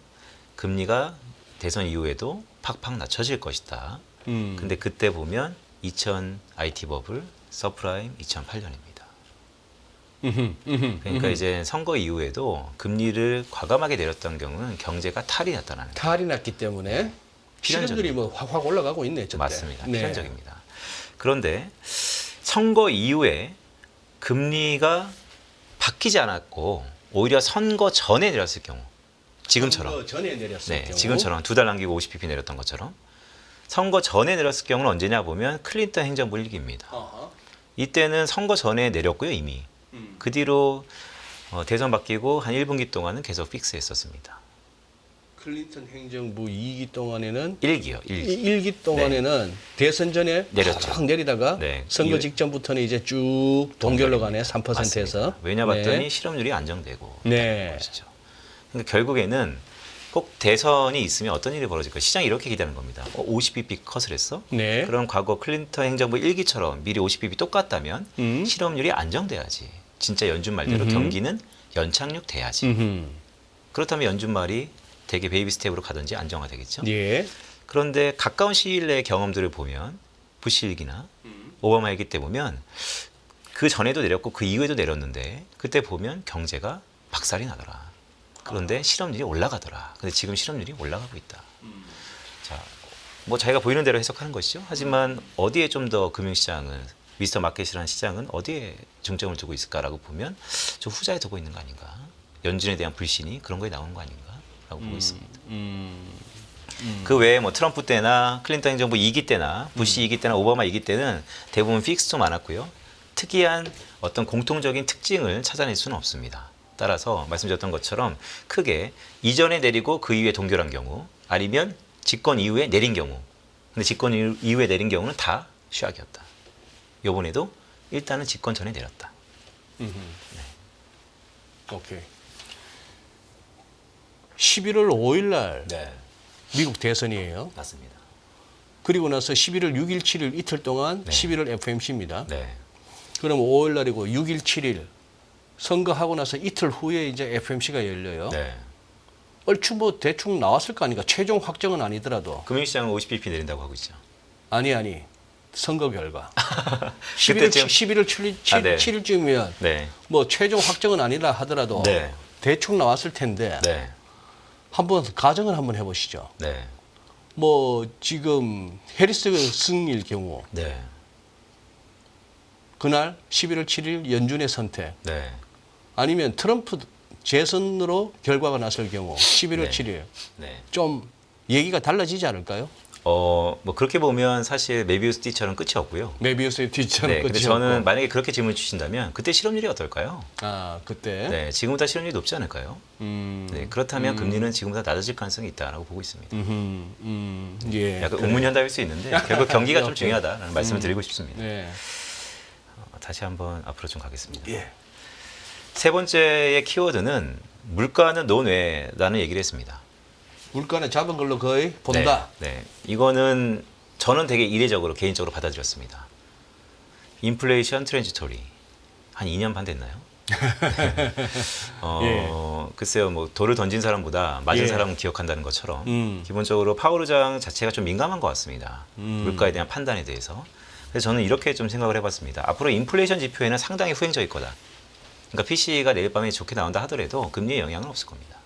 금리가 대선 이후에도 팍팍 낮춰질 것이다. 근데 그때 보면 2000 IT 버블, 서프라임 2008년입니다. 그러니까 이제 선거 이후에도 금리를 과감하게 내렸던 경우는 경제가 탈이 났다는 거예요. 탈이 났기 때문에 실업률이 뭐 확 올라가고 있네. 저때. 맞습니다. 네. 필연적입니다. 그런데 선거 이후에 금리가 바뀌지 않았고 오히려 선거 전에 내렸을 경우 지금처럼 선거 전에 내렸을 네, 경우. 지금처럼 2달 남기고 50pp 내렸던 것처럼 선거 전에 내렸을 경우는 언제냐 보면 클린턴 행정부 1기입니다. 어허. 이때는 선거 전에 내렸고요 이미. 그 뒤로 대선 바뀌고 한 1분기 동안은 계속 픽스했었습니다. 클린턴 행정부 2기 동안에는 1기요. 1기. 1기 동안에는 대선 전에 내렸죠. 확 내리다가 네. 선거 이후- 직전부터는 이제 쭉 동결로 가네 3%에서. 맞습니다. 왜냐 봤더니 실업률이 안정되고 네. 것이죠. 그러니까 결국에는 꼭 대선이 있으면 어떤 일이 벌어질까? 시장이 이렇게 기대하는 겁니다. 50bp 컷을 했어? 네. 그럼 과거 클린턴 행정부 1기처럼 미리 50bp 똑같다면 실업률이 안정돼야지. 진짜 연준 말대로 경기는 연착륙 돼야지. 그렇다면 연준 말이 되게 베이비 스텝으로 가든지 안정화되겠죠. 예. 그런데 가까운 시일 내의 경험들을 보면 부시 1기나 오바마 1기 때 보면 그 전에도 내렸고 그 이후에도 내렸는데 그때 보면 경제가 박살이 나더라. 그런데 실업률이 올라가더라. 근데 지금 실업률이 올라가고 있다. 자, 뭐 자기가 보이는 대로 해석하는 것이죠. 하지만 어디에 좀 더 금융시장은 미스터 마켓이라는 시장은 어디에 중점을 두고 있을까라고 보면 좀 후자에 두고 있는 거 아닌가. 연준에 대한 불신이 그런 거에 나오는 거 아닌가라고 보고 있습니다. 그 외에 뭐 트럼프 때나 클린턴 행정부 2기 때나 부시 2기 때나 오바마 2기 때는 대부분 픽스도 많았고요. 특이한 어떤 공통적인 특징을 찾아낼 수는 없습니다. 따라서 말씀드렸던 것처럼 크게 이전에 내리고 그 이후에 동결한 경우 아니면 집권 이후에 내린 경우 근데 집권 이후에 내린 경우는 다 슈악이었다. 요번에도 일단은 집권 전에 내렸다. 오케이. 11월 5일 날 네, 미국 대선이에요. 맞습니다. 그리고 나서 11월 6일, 7일 이틀 동안 네. 11월 FMC입니다. 네, 그럼 5일 날이고 6일, 7일 선거하고 나서 이틀 후에 이제 FMC가 열려요. 네. 얼추 뭐 대충 나왔을 거 아닌가. 최종 확정은 아니더라도. 금융시장은 50bp 내린다고 하고 있죠. 아니. 선거 결과. 그때쯤 11월 7일, 아, 네. 7일쯤이면 네, 뭐 최종 확정은 아니라 하더라도 네. 대충 나왔을 텐데 네, 한번 가정을 한번 해보시죠. 네, 뭐 지금 해리스 승리일 경우 네, 그날 11월 7일 연준의 선택 네, 아니면 트럼프 재선으로 결과가 났을 경우 11월 네. 7일 네. 좀 얘기가 달라지지 않을까요? 뭐 그렇게 보면 사실 메비우스 띠처럼 끝이 없고요. 메비우스의 뒤처럼 네, 근데 끝이 저는 없고. 만약에 그렇게 질문 주신다면 그때 실업률이 어떨까요? 아 그때 네, 지금보다 실업률이 높지 않을까요? 네, 그렇다면 금리는 지금보다 낮아질 가능성이 있다라고 보고 있습니다. 예. 약간 그래. 의문현답일 수 있는데 결국 경기가 좀 오케이. 중요하다라는 말씀을 드리고 싶습니다. 네. 다시 한번 앞으로 좀 가겠습니다. 예. 세 번째의 키워드는 물가는 논외라는 얘기를 했습니다. 물가는 잡은 걸로 거의 본다. 네, 네. 이거는 저는 되게 이례적으로 개인적으로 받아들였습니다. 인플레이션 트랜지토리 한 2년 반 됐나요? 글쎄요, 뭐 돌을 던진 사람보다 맞은 예. 사람은 기억한다는 것처럼 기본적으로 파월 의장 자체가 좀 민감한 것 같습니다. 물가에 대한 판단에 대해서. 그래서 저는 이렇게 좀 생각을 해봤습니다. 앞으로 인플레이션 지표에는 상당히 후행적일 거다. 그러니까 PC가 내일 밤에 좋게 나온다 하더라도 금리에 영향은 없을 겁니다.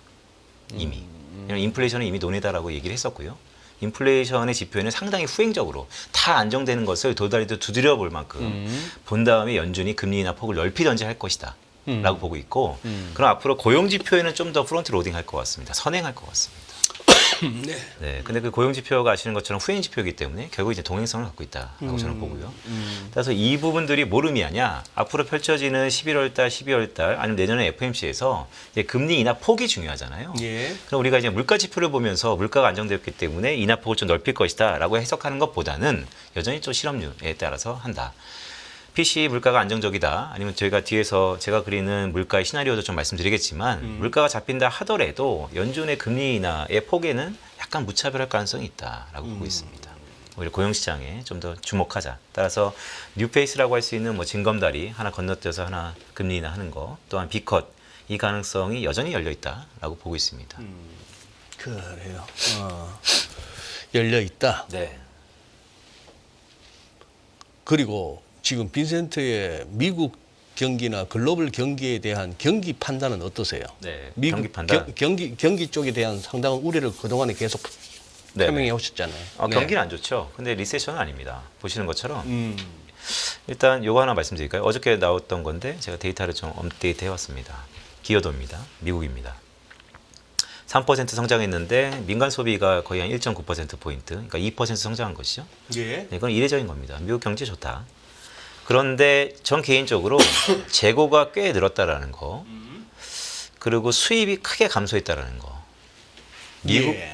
이미. 왜냐하면 인플레이션은 이미 논의다라고 얘기를 했었고요. 인플레이션의 지표에는 상당히 후행적으로 다 안정되는 것을 도달이도 두드려 볼 만큼 본 다음에 연준이 금리 인하 폭을 넓히던지 할 것이다 라고 보고 있고 그럼 앞으로 고용 지표에는 좀 더 프론트 로딩 할 것 같습니다. 선행할 것 같습니다. 네. 네, 근데 그 고용 지표가 아시는 것처럼 후행 지표이기 때문에 결국 이제 동행성을 갖고 있다라고 저는 보고요. 그래서 이 부분들이 뭘 의미하냐? 앞으로 펼쳐지는 11월 달, 12월 달 아니면 내년에 FOMC에서 이제 금리 인하 폭이 중요하잖아요. 예. 그럼 우리가 이제 물가 지표를 보면서 물가가 안정되었기 때문에 인하폭을 좀 넓힐 것이다라고 해석하는 것보다는 여전히 좀 실업률에 따라서 한다. PC 물가가 안정적이다. 아니면 저희가 뒤에서 제가 그리는 물가의 시나리오도 좀 말씀드리겠지만 물가가 잡힌다 하더라도 연준의 금리 인하의 폭에는 약간 무차별할 가능성이 있다라고 보고 있습니다. 오히려 고용시장에 좀 더 주목하자. 따라서 뉴페이스라고 할 수 있는 뭐 징검다리 하나 건너뛰어서 하나 금리 인하하는 거 또한 B컷 이 가능성이 여전히 열려 있다라고 보고 있습니다. 그래요. 열려 있다. 네. 그리고 지금 빈센트의 미국 경기나 글로벌 경기에 대한 경기 판단은 어떠세요? 네. 미국 경기 판단. 경기 쪽에 대한 상당한 우려를 그동안에 계속 네. 표명해 오셨잖아요. 네. 경기는 안 좋죠. 근데 리세션은 아닙니다. 보시는 것처럼 일단 요거 하나 말씀드릴까요? 어저께 나왔던 건데 제가 데이터를 좀 업데이트 해왔습니다. 기여도입니다. 미국입니다. 3% 성장했는데 민간 소비가 거의 한 1.9%포인트, 그러니까 2% 성장한 것이죠. 예. 이건 이례적인 겁니다. 미국 경제 좋다. 그런데 전 개인적으로 재고가 꽤 늘었다라는 거, 그리고 수입이 크게 감소했다라는 거.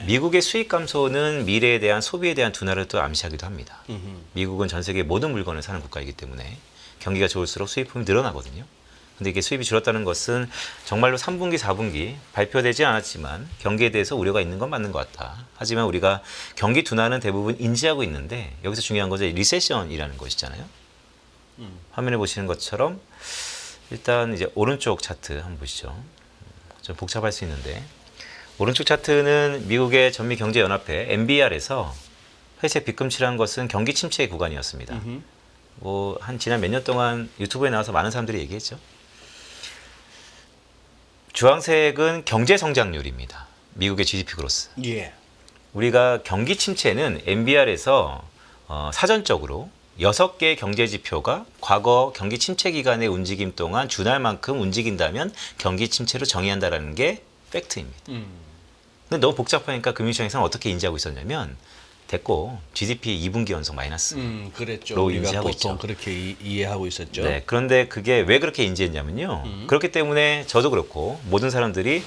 미국의 수입 감소는 미래에 대한 소비에 대한 둔화를 또 암시하기도 합니다. 미국은 전 세계 모든 물건을 사는 국가이기 때문에 경기가 좋을수록 수입품이 늘어나거든요. 근데 이게 수입이 줄었다는 것은 정말로 3분기, 4분기 발표되지 않았지만 경기에 대해서 우려가 있는 건 맞는 것 같다. 하지만 우리가 경기 둔화는 대부분 인지하고 있는데 여기서 중요한 것은 리세션이라는 것이잖아요. 화면에 보시는 것처럼 일단 이제 오른쪽 차트 한번 보시죠. 좀 복잡할 수 있는데 오른쪽 차트는 미국의 전미경제연합회 NBR에서 회색 빗금칠한 것은 경기 침체의 구간이었습니다. 뭐 한 지난 몇 년 동안 유튜브에 나와서 많은 사람들이 얘기했죠. 주황색은 경제 성장률입니다. 미국의 GDP 그로스. 예. 우리가 경기 침체는 NBR에서 사전적으로 6개의 경제 지표가 과거 경기 침체 기간의 움직임 동안 준할 만큼 움직인다면 경기 침체로 정의한다라는 게 팩트입니다. 근데 너무 복잡하니까 금융시장에서는 어떻게 인지하고 있었냐면 됐고 GDP 2분기 연속 마이너스. 그랬죠. 로 우리가 인지하고 보통 있죠. 그렇게 이해하고 있었죠. 네, 그런데 그게 왜 그렇게 인지했냐면요. 그렇기 때문에 저도 그렇고 모든 사람들이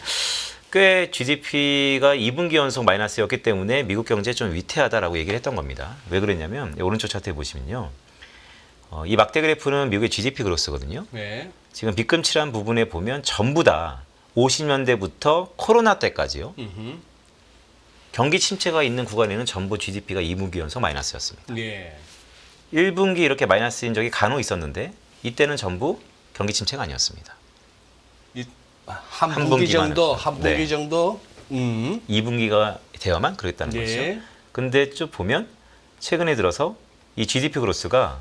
꽤 GDP가 2분기 연속 마이너스였기 때문에 미국 경제 좀 위태하다라고 얘기를 했던 겁니다. 왜 그랬냐면 오른쪽 차트에 보시면요. 이 막대 그래프는 미국의 GDP 그로스거든요. 네. 지금 빗금칠한 부분에 보면 전부 다 50년대부터 코로나 때까지요. 경기 침체가 있는 구간에는 전부 GDP가 2분기 연속 마이너스였습니다. 예. 1분기 이렇게 마이너스인 적이 간혹 있었는데 이때는 전부 경기 침체가 아니었습니다. 한 한 분기 분기만 정도, 했죠. 한 분기 네. 정도. 2분기가 되어만 그랬다는 예. 것이죠. 근데 쭉 보면 최근에 들어서 이 GDP 그로스가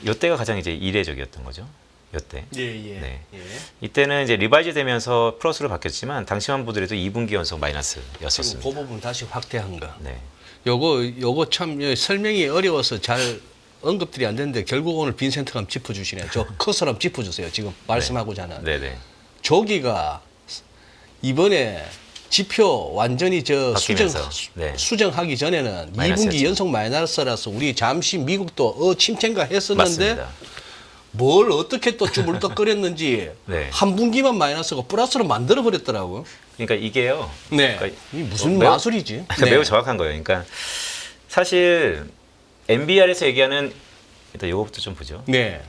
이때가 가장 이제 이례적이었던 거죠. 이때. 예, 예. 네. 예. 이때는 이제 리바이즈 되면서 플러스로 바뀌었지만 당시만 보더라도 2분기 연속 지금 마이너스였었습니다. 그 부분 다시 확대한 거. 네. 요거 참 설명이 어려워서 잘 언급들이 안 되는데 결국 오늘 빈센트가 한번 짚어주시네요. 저 커서를 한번 짚어주세요. 지금 말씀하고자 하는. 네네. 저기가 이번에 지표 완전히 바뀌면서, 네. 수정하기 전에는 마이너스였죠. 2분기 연속 마이너스라서 우리 잠시 미국도 침체인가 했었는데 맞습니다. 뭘 어떻게 또 쭈물떡거렸는지 네. 한 분기만 마이너스고 플러스로 만들어 버렸더라고요. 그러니까 이게요. 네. 그러니까 이 무슨 매우- 마술이지? 네. 매우 정확한 거예요. 그러니까 사실 NBR에서 얘기하는 일단 이거부터 좀 보죠. 네.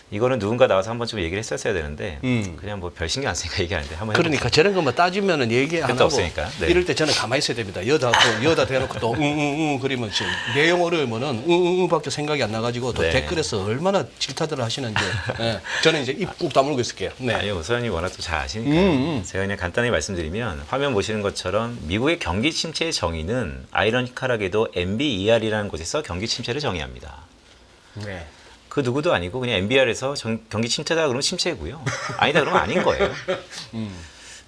이거는 누군가 나와서 한 번쯤 얘기를 했었어야 되는데 음. 그냥 뭐 별 신경 안 쓰니까 얘기하는데 한번 그러니까 저런 것만 따지면은 얘기 안 끝도 하고 없으니까. 네. 이럴 때 저는 가만히 있어야 됩니다. 여다 대놓고 또 응응응 그러면 지금 내용 어려우면은 응응응밖에 생각이 안 나가지고 또 네. 댓글에서 얼마나 질타들을 하시는지 예. 저는 이제 입 꾹 다물고 있을게요. 네. 아니요, 우선이 워낙 또 잘 아시니까 제가 그냥 간단히 말씀드리면 화면 보시는 것처럼 미국의 경기 침체의 정의는 아이러니컬하게도 MBER이라는 곳에서 경기 침체를 정의합니다. 네. 그 누구도 아니고 그냥 NBR에서 경기 침체다 그러면 침체고요. 아니다 그러면 아닌 거예요.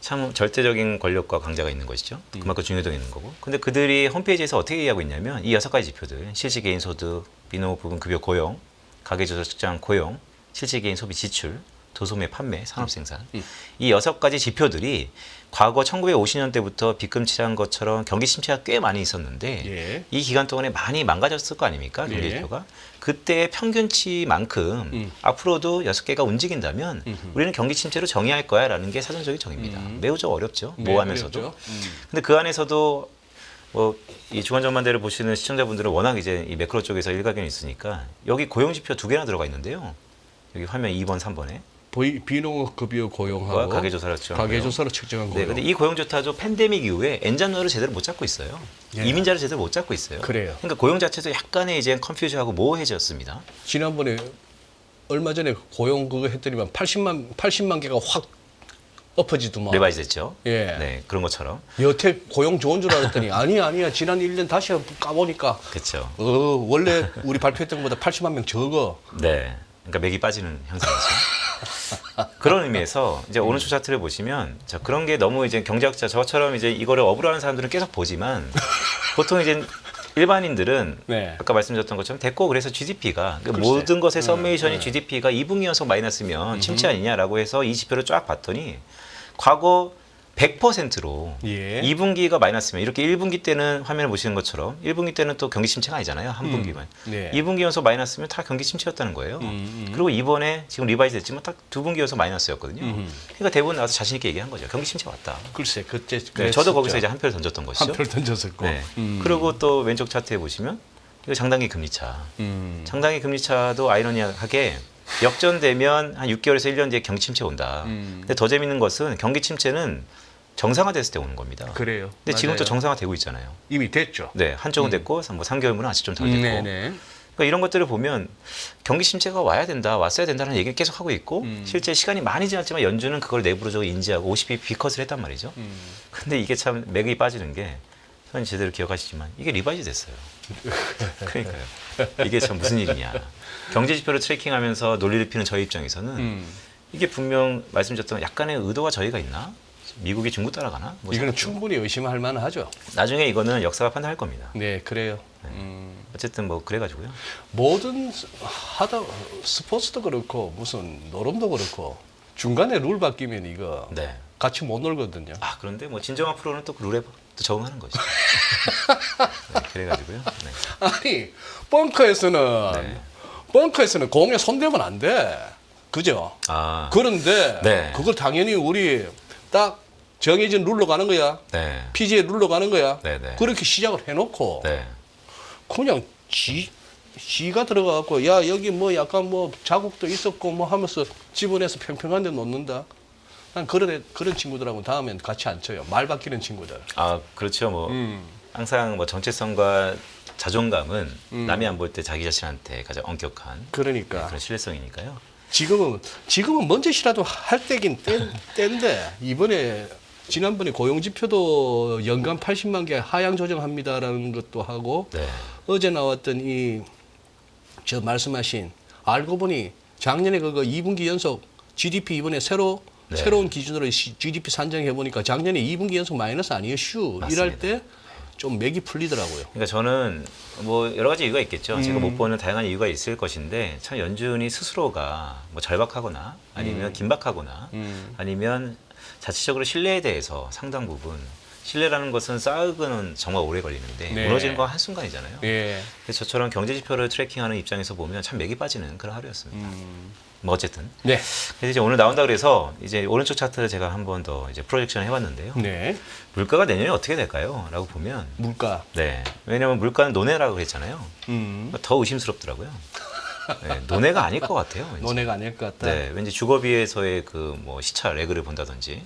참 절대적인 권력과 강자가 있는 것이죠. 그만큼 중요도가 있는 거고. 근데 그들이 홈페이지에서 어떻게 얘기하고 있냐면 이 6가지 지표들, 실질 개인 소득, 비농업 부분 급여 고용, 가계조사 측정 고용, 실질 개인 소비 지출, 도소매 판매, 산업 생산. 이 6가지 지표들이 과거 1950년대부터 비금칠한 것처럼 경기 침체가 꽤 많이 있었는데 예. 이 기간 동안에 많이 망가졌을 거 아닙니까? 경제 예. 지표가. 그때의 평균치만큼 앞으로도 6개가 움직인다면 우리는 경기 침체로 정의할 거야라는 게 사전적인 정의입니다. 매우 좀 어렵죠. 네, 모호하면서도. 어렵죠. 근데 그 안에서도 이 주간 전망대를 보시는 시청자분들은 워낙 이제 이 매크로 쪽에서 일가견이 있으니까 여기 고용 지표 2개나 들어가 있는데요. 여기 화면 2번, 3번에 비농업급여 고용하고 가계조사로 측정한 가계조사로 측정한 네, 고용. 근데 이 고용조차도 팬데믹 이후에 엔잡러를 제대로 못 잡고 있어요. 예. 이민자를 제대로 못 잡고 있어요. 그래요. 그러니까 고용 자체도 약간의 이제 컨퓨즈하고 모호해졌습니다. 지난번에 얼마 전에 고용 그거 했더니만 80만 개가 확 엎어지더만. 리바이즈 됐죠. 예. 네, 그런 것처럼. 여태 고용 좋은 줄 알았더니 아니야. 지난 1년 다시 까보니까 그렇죠. 원래 우리 발표했던 것보다 80만 명 적어. 네. 그러니까 맥이 빠지는 현상이죠. 그런 의미에서 이제 오른쪽 차트를 보시면 자, 그런 게 너무 이제 경제학자 저처럼 이제 이거를 업으로 하는 사람들은 계속 보지만 보통 이제 일반인들은 네. 아까 말씀드렸던 것처럼 됐고 그래서 GDP가 글쎄. 모든 것의 서메이션이 GDP가 2분기 연속 마이너스면 침체 아니냐라고 해서 이 지표를 쫙 봤더니 과거 100%로 예. 2분기가 마이너스면 이렇게 1분기 때는 화면을 보시는 것처럼 1분기 때는 또 경기 침체가 아니잖아요. 한 분기만. 네. 2분기 연속 마이너스면 다 경기 침체였다는 거예요. 그리고 이번에 지금 리바이즈 됐지만 딱 2분기 연속 마이너스였거든요. 그러니까 대부분 나와서 자신 있게 얘기한 거죠. 경기 침체 왔다. 글쎄 그때 네, 저도 거기서 이제 한 표를 던졌던 것이죠. 한표 던졌었고. 네. 그리고 또 왼쪽 차트에 보시면 이거 장단기 금리차. 장단기 금리차도 아이러니하게 역전되면 한 6개월에서 1년 뒤에 경기 침체 온다. 근데 더 재밌는 것은 경기 침체는 정상화됐을 때 오는 겁니다. 그래요. 근데 지금 또 맞아요. 정상화되고 있잖아요. 이미 됐죠. 네, 한쪽은 됐고 뭐 3개월은 아직 좀 덜 됐고. 네네. 그러니까 이런 것들을 보면 경기 침체가 와야 된다, 왔어야 된다는 얘기를 계속 하고 있고 실제 시간이 많이 지났지만 연준은 그걸 내부적으로 인지하고 50pp 비컷을 했단 말이죠. 근데 이게 참 맥이 빠지는 게 선생님 제대로 기억하시지만 이게 리바이즈 됐어요. 그러니까요. 이게 참 무슨 일이냐. 경제 지표를 트래킹하면서 논리를 피는 저희 입장에서는 이게 분명 말씀드렸던 약간의 의도와 저희가 있나? 미국이 중국 따라가나? 뭐 이거는 생각해요. 충분히 의심할 만하죠. 나중에 이거는 역사가 판단할 겁니다. 네, 그래요. 어쨌든 뭐 그래가지고요. 모든 스포츠도 그렇고 무슨 노름도 그렇고 중간에 룰 바뀌면 이거 네. 같이 못 놀거든요. 아 그런데 뭐 진정한 프로는 또 그 룰에 또 적응하는 거죠. 네, 그래가지고요. 네. 아니 벙커에서는 공에 손대면 안 돼. 그죠? 아, 그런데 네. 그걸 당연히 우리 딱 정해진 룰로 가는 거야. 네, PGA 룰로 가는 거야. 네, 네. 그렇게 시작을 해놓고 네, 그냥 지가 들어가갖고 야 여기 뭐 약간 뭐 자국도 있었고 뭐 하면서 집어내서 평평한 데 놓는다. 난 그런 친구들하고 다음엔 같이 안 쳐요. 말 바뀌는 친구들. 아 그렇죠. 뭐 항상 뭐 정체성과 자존감은 남이 안 볼 때 자기 자신한테 가장 엄격한 그러니까 그런 신뢰성이니까요. 지금은 뭔 짓이라도 할 때긴 때인데 이번에 지난번에 고용지표도 연간 80만 개 하향 조정합니다라는 것도 하고 네, 어제 나왔던 저 말씀하신 알고 보니 작년에 그거 2분기 연속 GDP 이번에 새로운 기준으로 GDP 산정해 보니까 작년에 2분기 연속 마이너스 아니에요. 이럴 때 좀 맥이 풀리더라고요. 그러니까 저는 뭐 여러 가지 이유가 있겠죠. 제가 못 보는 다양한 이유가 있을 것인데 참 연준이 스스로가 뭐 절박하거나 아니면 긴박하거나 아니면 자체적으로 신뢰에 대해서 상당 부분 신뢰라는 것은 쌓으는 정말 오래 걸리는데 네. 무너지는 건 한순간이잖아요. 예. 그래서 저처럼 경제 지표를 트래킹하는 입장에서 보면 참 맥이 빠지는 그런 하루였습니다. 뭐 어쨌든 네. 그래서 이제 오늘 나온다 그래서 이제 오른쪽 차트를 제가 한 번 더 이제 프로젝션 해봤는데요. 네. 물가가 내년에 어떻게 될까요?라고 보면 물가. 네 왜냐하면 물가는 논외라고 그랬잖아요. 더 의심스럽더라고요. 네, 논외가 아닐 것 같아요. 왠지. 논외가 아닐 것 같다. 네, 왠지 주거비에서의 그 뭐 시차 레그를 본다든지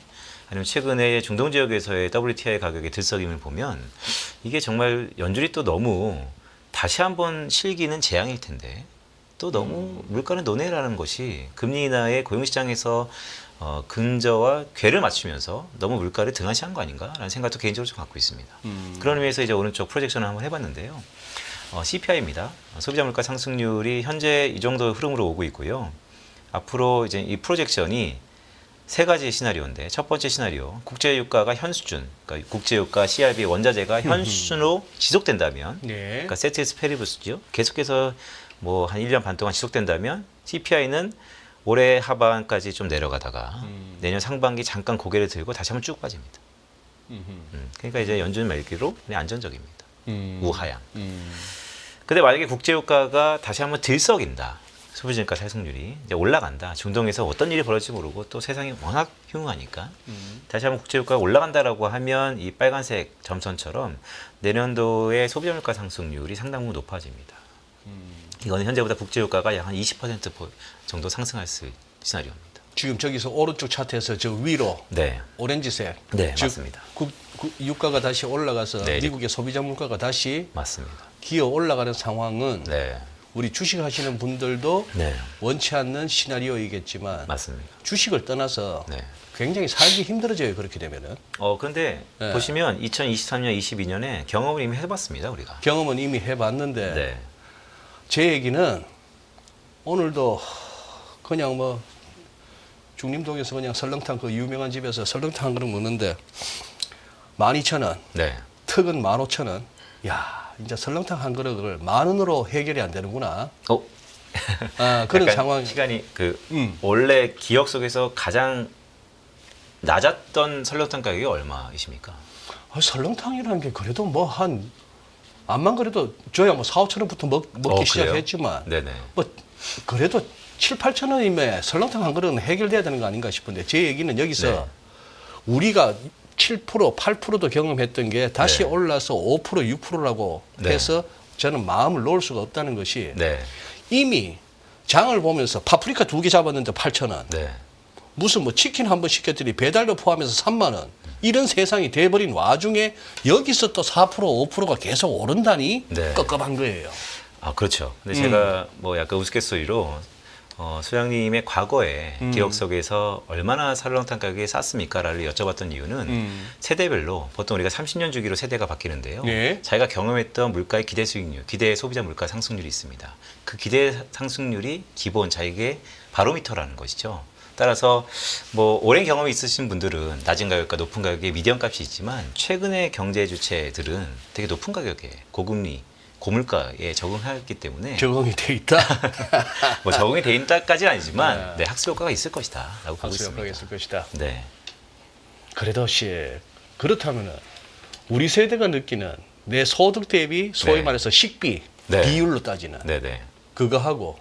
아니면 최근에 중동 지역에서의 WTI 가격의 들썩임을 보면 이게 정말 연준이 또 너무 다시 한번 실기는 재앙일 텐데 또 너무 물가는 논외라는 것이 금리 인하의 고용시장에서 근저와 궤를 맞추면서 너무 물가를 등한시한 거 아닌가라는 생각도 개인적으로 좀 갖고 있습니다. 그런 의미에서 이제 오른쪽 프로젝션을 한번 해봤는데요. CPI입니다. 소비자 물가 상승률이 현재 이 정도 흐름으로 오고 있고요. 앞으로 이제 이 프로젝션이 세 가지 시나리오인데 첫 번째 시나리오 국제유가가 현 수준, 그러니까 국제유가 CRB 원자재가 현 수준으로 지속된다면, 네. 그러니까 세트스 페리브스죠. 계속해서 뭐 한 1년 반 동안 지속된다면 CPI는 올해 하반까지 좀 내려가다가 내년 상반기 잠깐 고개를 들고 다시 한번 쭉 빠집니다. 그러니까 이제 연준 말기로 그냥 안정적입니다. 우하향. 근데 만약에 국제유가가 다시 한번 들썩인다. 소비자물가 상승률이 이제 올라간다. 중동에서 어떤 일이 벌어질지 모르고 또 세상이 워낙 흉하니까 다시 한번 국제유가가 올라간다라고 하면 이 빨간색 점선처럼 내년도의 소비자물가 상승률이 상당 부분 높아집니다. 이거는 현재보다 국제유가가 약 한 20% 정도 상승할 수 있는 시나리오입니다. 지금 저기서 오른쪽 차트에서 저 위로 네, 오렌지색. 네, 즉, 맞습니다. 유가가 다시 올라가서 네, 미국의 소비자 물가가 다시 맞습니다. 기어 올라가는 상황은 네, 우리 주식 하시는 분들도 네, 원치 않는 시나리오이겠지만 맞습니다. 주식을 떠나서 네. 굉장히 살기 힘들어져요. 그렇게 되면은. 그런데 네. 보시면 2023년, 22년에 경험을 이미 해봤습니다, 우리가. 경험은 이미 해봤는데 네, 제 얘기는 오늘도 그냥 뭐 중림동에서 그냥 설렁탕 그 유명한 집에서 설렁탕 한 그릇 먹는데 12,000원, 네. 턱은 15,000원. 야, 이제 설렁탕 한 그릇을 10,000원으로 해결이 안 되는구나. 그런 약간 상황. 시간이 음. 원래 기억 속에서 가장 낮았던 설렁탕 가격이 얼마이십니까? 설렁탕이라는 게 그래도 뭐 한 암만 그래도 저야 뭐 4,000~5,000원부터 먹기 그래요? 시작했지만 네네. 뭐 그래도 7~8,000원이면 설렁탕 한 그릇은 해결돼야 되는 거 아닌가 싶은데 제 얘기는 여기서 네. 우리가 7%, 8%도 경험했던 게 다시 네. 올라서 5%, 6%라고 네. 해서 저는 마음을 놓을 수가 없다는 것이 네. 이미 장을 보면서 파프리카 2개 잡았는데 8,000원. 네. 무슨 뭐 치킨 한 번 시켰더니 배달료 포함해서 3만 원. 이런 세상이 돼버린 와중에 여기서 또 4%, 5%가 계속 오른다니 네. 깝깝한 거예요. 아, 그렇죠. 근데 제가 뭐 약간 우스갯소리로 소장님의 과거의 기억 속에서 얼마나 설렁탕 가격이 쌌습니까?를 여쭤봤던 이유는 세대별로 보통 우리가 30년 주기로 세대가 바뀌는데요. 네. 자기가 경험했던 물가의 기대 수익률, 기대 소비자 물가 상승률이 있습니다. 그 기대 상승률이 기본 자기의 바로미터라는 것이죠. 따라서 뭐 오랜 경험이 있으신 분들은 낮은 가격과 높은 가격의 미디언 값이 있지만 최근의 경제 주체들은 되게 높은 가격에 고금리, 고물가에 적응했기 때문에 적응이 돼 있다. 뭐 적응이 돼 있다까지는 아니지만 네, 학습 효과가 있을 것이다라고 보고 학습 효과가 있습니다. 있을 것이다. 네, 그래도 그렇다면은 우리 세대가 느끼는 내 소득 대비 소위 네. 말해서 식비 네. 비율로 따지는 네, 네, 그거 하고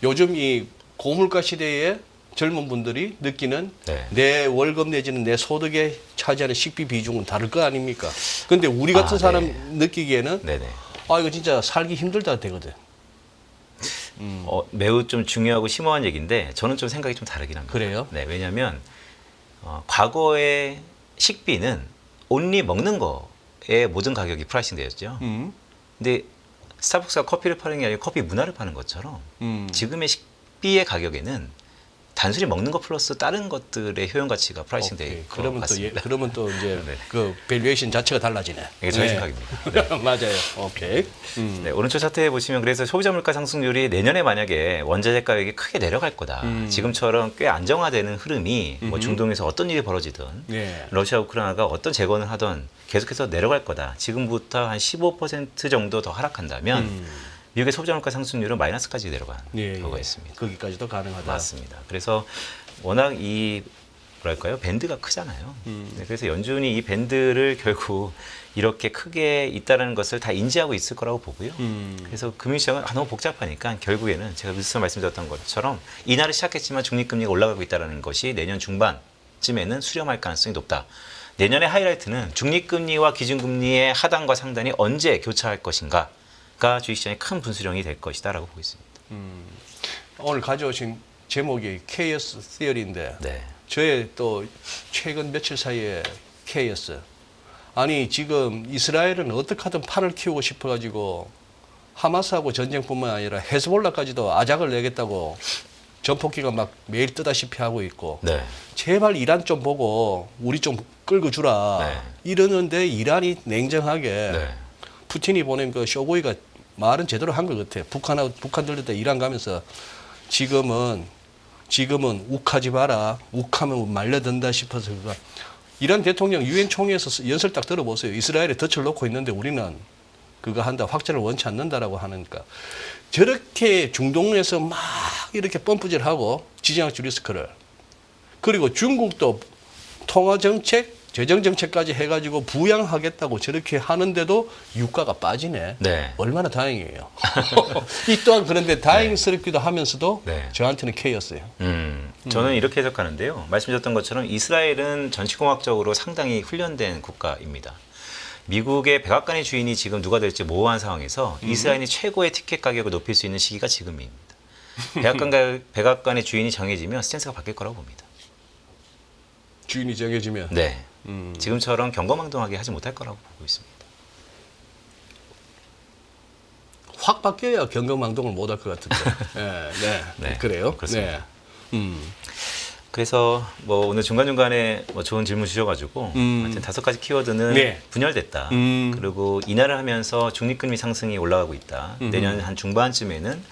요즘 이 고물가 시대에 젊은 분들이 느끼는 네. 내 월급 내지는 내 소득에 차지하는 식비 비중은 다를 거 아닙니까? 근데 우리 같은 사람 네. 느끼기에는 네, 네. 이거 진짜 살기 힘들다 되거든. 매우 좀 중요하고 심오한 얘기인데 저는 좀 생각이 좀 다르긴 합니다. 그래요? 네, 왜냐하면 과거의 식비는 온리 먹는 거에 모든 가격이 프라이싱 되었죠. 근데 스타벅스가 커피를 파는 게 아니라 커피 문화를 파는 것처럼 지금의 식비의 가격에는 단순히 먹는 것 플러스 다른 것들의 효용 가치가 프라이싱 될 것 그러면 같습니다. 그러면 또 이제 네. 그 밸류에이션 자체가 달라지네. 이게 저희 생각입니다. 맞아요. 오케이. 네, 오른쪽 차트에 보시면 그래서 소비자 물가 상승률이 내년에 만약에 원자재 가격이 크게 내려갈 거다. 지금처럼 꽤 안정화되는 흐름이 뭐 중동에서 어떤 일이 벌어지든 예. 러시아 우크라이나가 어떤 재건을 하든 계속해서 내려갈 거다. 지금부터 한 15% 정도 더 하락한다면 미국의 소비자 물가 상승률은 마이너스까지 내려간 경우가 있습니다. 거기까지도 가능하다. 맞습니다. 그래서 워낙 이 뭐랄까요 밴드가 크잖아요. 네, 그래서 연준이 이 밴드를 결국 이렇게 크게 있다는 것을 다 인지하고 있을 거라고 보고요. 그래서 금융시장은 너무 복잡하니까 결국에는 제가 뉴스에 말씀드렸던 것처럼 인하를 시작했지만 중립금리가 올라가고 있다는 것이 내년 중반쯤에는 수렴할 가능성이 높다. 내년의 하이라이트는 중립금리와 기준금리의 하단과 상단이 언제 교차할 것인가. 가 주식시장의 큰 분수령이 될 것이다라고 보고 있습니다. 오늘 가져오신 제목이 케이오스 시어리인데 네, 저의 또 최근 며칠 사이에 케이오스. 아니 지금 이스라엘은 어떻게 하든 판을 키우고 싶어가지고 하마스하고 전쟁뿐만 아니라 헤즈볼라까지도 아작을 내겠다고 전폭기가 막 매일 뜨다시피 하고 있고 네, 제발 이란 좀 보고 우리 좀 끌고 주라 네. 이러는데 이란이 냉정하게 네, 푸틴이 보낸 그 쇼고이가 말은 제대로 한 것 같아. 북한 들릴 때 이란 가면서 지금은 욱하지 마라. 욱하면 말려든다 싶어서 그가 이란 대통령 유엔 총회에서 연설 딱 들어보세요. 이스라엘에 덫을 놓고 있는데 우리는 그거 한다. 확전을 원치 않는다라고 하니까 저렇게 중동에서 막 이렇게 펌프질하고 지정학적 리스크를. 그리고 중국도 통화정책, 재정정책까지 해가지고 부양하겠다고 저렇게 하는데도 유가가 빠지네. 네. 얼마나 다행이에요. 이 또한 그런데 다행스럽기도 하면서도 네. 저한테는 K였어요. 저는 이렇게 해석하는데요. 말씀드렸던 것처럼 이스라엘은 정치공학적으로 상당히 훈련된 국가입니다. 미국의 백악관의 주인이 지금 누가 될지 모호한 상황에서 이스라엘이 최고의 티켓 가격을 높일 수 있는 시기가 지금입니다. 백악관의 주인이 정해지면 스탠스가 바뀔 거라고 봅니다. 주인이 정해지면. 네. 지금처럼 경거망동하게 하지 못할 거라고 보고 있습니다. 확 바뀌어야 경거망동을 못 할 것 같은데. 네, 네, 그래요? 그렇습니다. 네. 그래서 뭐 오늘 중간중간에 뭐 좋은 질문 주셔가지고 하여튼 5가지 키워드는 네. 분열됐다. 그리고 인하를 하면서 중립금리 상승이 올라가고 있다. 내년 한 중반쯤에는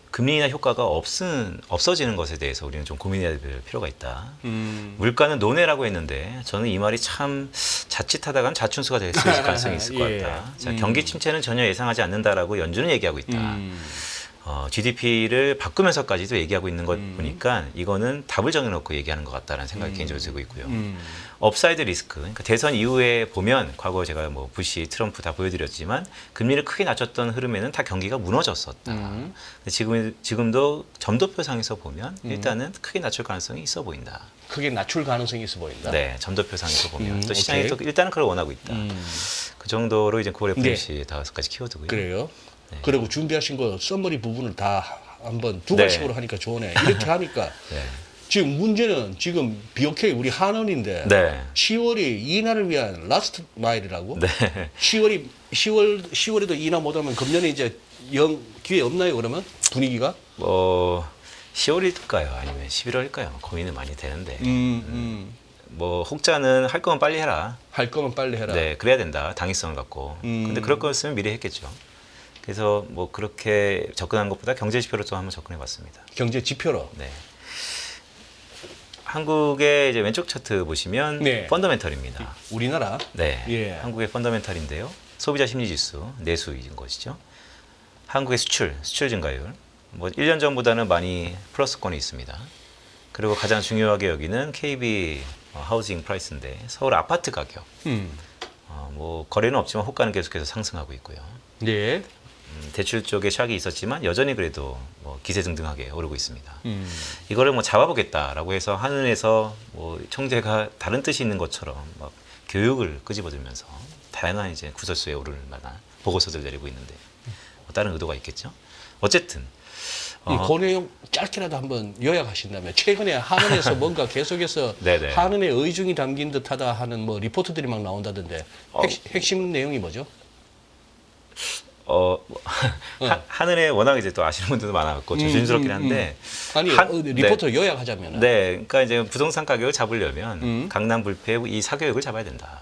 금리 인하 효과가 없어지는 것에 대해서 우리는 좀 고민해야 될 필요가 있다. 물가는 논외라고 했는데 저는 이 말이 참 자칫하다간 자춘수가 될 수 있을 가능성이 있을 것 같다. 자, 경기 침체는 전혀 예상하지 않는다라고 연준은 얘기하고 있다. GDP를 바꾸면서까지도 얘기하고 있는 것 보니까 이거는 답을 정해놓고 얘기하는 것 같다는 생각이 개인적으로 들고 있고요. 업사이드 리스크, 그러니까 대선 이후에 보면 과거 제가 뭐 부시, 트럼프 다 보여드렸지만 금리를 크게 낮췄던 흐름에는 다 경기가 무너졌었다. 근데 지금도 점도표상에서 보면 일단은 크게 낮출 가능성이 있어 보인다. 크게 낮출 가능성이 있어 보인다. 네, 점도표상에서 보면 또 시장이 오케이. 또 일단은 그걸 원하고 있다. 그 정도로 이제 9월 네. FOMC 5가지 키워드고요. 그래요. 그리고 준비하신 거 썸머리 부분을 다 한번 두 네. 가지씩으로 하니까 좋네. 이렇게 하니까 네. 지금 문제는 지금 BOK 우리 한원인데 네. 10월이 인하를 위한 라스트 마일이라고. 네. 10월에도 인하 못하면 금년에 이제 영 기회 없나요? 그러면 분위기가? 뭐 10월일까요? 아니면 11월일까요? 고민은 많이 되는데 뭐 혹자는 할 거면 빨리 해라. 할 거면 빨리 해라. 네, 그래야 된다. 당위성을 갖고. 근데 그럴 거였으면 미리 했겠죠. 그래서 뭐 그렇게 접근한 것보다 경제 지표로 좀 한번 접근해 봤습니다. 경제 지표로. 네. 한국의 이제 왼쪽 차트 보시면 네. 펀더멘털입니다. 우리나라. 네. 예. 한국의 펀더멘털인데요. 소비자 심리 지수, 내수인 것이죠. 한국의 수출 증가율. 뭐 1년 전보다는 많이 플러스권이 있습니다. 그리고 가장 중요하게 여기는 KB 하우징 프라이스인데 서울 아파트 가격. 뭐 거래는 없지만 호가는 계속해서 상승하고 있고요. 네. 대출 쪽에 샥이 있었지만 여전히 그래도 뭐 기세등등하게 오르고 있습니다. 이거를 뭐 잡아보겠다라고 해서 한은에서 뭐 청재가 다른 뜻이 있는 것처럼 막 교육을 끄집어들면서 다양한 이제 구설수에 오를 만한 보고서들 내리고 있는데 뭐 다른 의도가 있겠죠. 어쨌든 그 내용 짧게라도 한번 요약하신다면 최근에 한은에서 뭔가 계속해서 네네. 한은의 의중이 담긴 듯하다 하는 뭐 리포트들이 막 나온다던데 핵심 내용이 뭐죠? 하늘에 워낙 이제 또 아시는 분들도 많아갖고 조심스럽긴 한데 아니 리포트 요약하자면 네, 그러니까 이제 부동산 가격을 잡으려면 강남 불패 이 사교육을 잡아야 된다.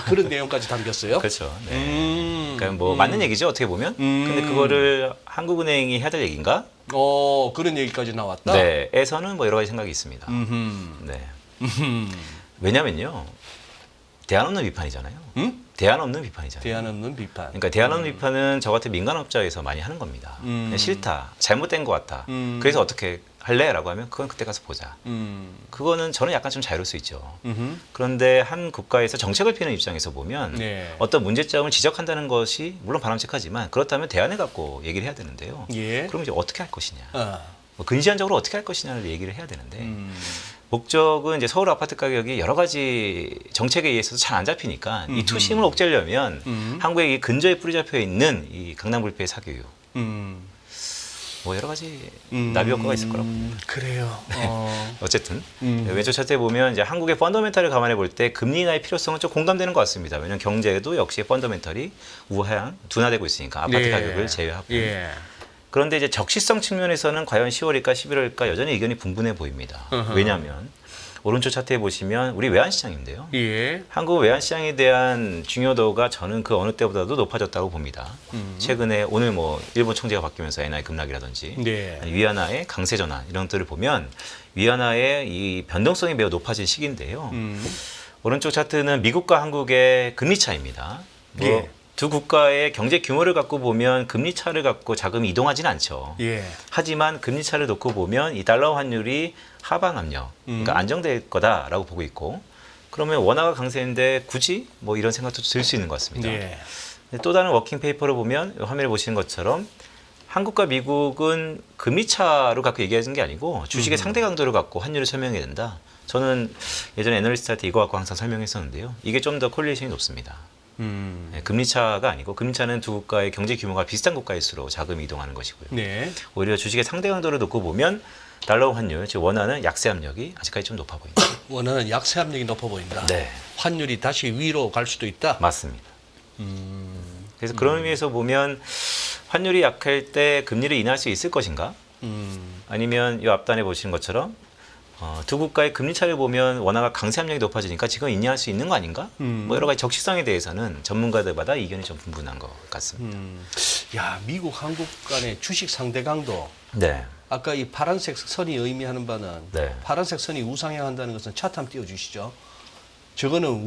그런 내용까지 담겼어요. 그렇죠. 네. 그러니까 뭐 맞는 얘기죠 어떻게 보면. 근데 그거를 한국은행이 해야 될 얘기인가? 그런 얘기까지 나왔다. 네, 에서는 뭐 여러 가지 생각이 있습니다. 네. 왜냐면요, 대안 없는 비판이잖아요. 대안 없는 비판이잖아요. 대안 없는 비판. 그러니까 대안 없는 비판은 저 같은 민간업자에서 많이 하는 겁니다. 그냥 싫다, 잘못된 것 같다. 그래서 어떻게 할래?라고 하면 그건 그때 가서 보자. 그거는 저는 약간 좀 자유로울 수 있죠. 그런데 한 국가에서 정책을 피는 입장에서 보면 네. 어떤 문제점을 지적한다는 것이 물론 바람직하지만 그렇다면 대안을 갖고 얘기를 해야 되는데요. 예. 그럼 이제 어떻게 할 것이냐, 뭐 근시안적으로 어떻게 할 것이냐를 얘기를 해야 되는데 목적은 이제 서울 아파트 가격이 여러 가지 정책에 의해서도 잘 안 잡히니까 이 투심을 억제하려면 한국에 이 근저에 뿌리 잡혀 있는 이 강남 불패의 사교육. 뭐 여러 가지 나비 효과가 있을 거라고 봅니다. 그래요. 어쨌든 왼쪽 차트에 보면 이제 한국의 펀더멘탈을 감안해 볼 때 금리 인하의 필요성은 좀 공감되는 것 같습니다. 왜냐하면 경제도 역시 펀더멘탈이 우하향 둔화되고 있으니까 아파트 가격을 제외하고. 예. 그런데 이제 적시성 측면에서는 과연 10월일까 11월일까 여전히 의견이 분분해 보입니다. 왜냐하면 오른쪽 차트에 보시면 우리 외환시장인데요. 예. 한국 외환시장에 대한 중요도가 저는 그 어느 때보다도 높아졌다고 봅니다. 최근에 오늘 뭐 일본 총재가 바뀌면서 엔화의 급락이라든지 네. 아니 위안화의 강세 전환 이런 것들을 보면 위안화의 이 변동성이 매우 높아진 시기인데요. 오른쪽 차트는 미국과 한국의 금리 차입니다. 뭐 예. 두 국가의 경제 규모를 갖고 보면 금리 차를 갖고 자금이 이동하지는 않죠. 예. 하지만 금리 차를 놓고 보면 이 달러 환율이 하방 압력, 그러니까 안정될 거다라고 보고 있고, 그러면 원화가 강세인데 굳이 뭐 이런 생각도 들 수 있는 것 같습니다. 예. 또 다른 워킹 페이퍼를 보면 화면에 보시는 것처럼 한국과 미국은 금리 차로 갖고 얘기하는 게 아니고 주식의 상대 강도를 갖고 환율을 설명해야 된다. 저는 예전에 애널리스트한테 이거 갖고 항상 설명했었는데요. 이게 좀 더 콜리레이션이 높습니다. 네, 금리 차가 아니고 금리 차는 두 국가의 경제 규모가 비슷한 국가일수록 자금이 이동하는 것이고요. 네. 오히려 주식의 상대 강도를 놓고 보면 달러 환율, 즉 원화는 약세 압력이 아직까지 좀 높아 보인다. 원화는 약세 압력이 높아 보인다. 네, 환율이 다시 위로 갈 수도 있다. 맞습니다. 그래서 그런 의미에서 보면 환율이 약할 때 금리를 인하할 수 있을 것인가? 아니면 이 앞단에 보시는 것처럼 두 국가의 금리 차를 보면 원화가 강세 압력이 높아지니까 지금 인하할 수 있는 거 아닌가? 뭐 여러 가지 적시성에 대해서는 전문가들마다 이견이 좀 분분한 것 같습니다. 야, 미국 한국 간의 주식 상대 강도. 네, 아까 이 파란색 선이 의미하는 바는 네. 파란색 선이 우상향한다는 것은 차트 한번 띄워주시죠. 저거는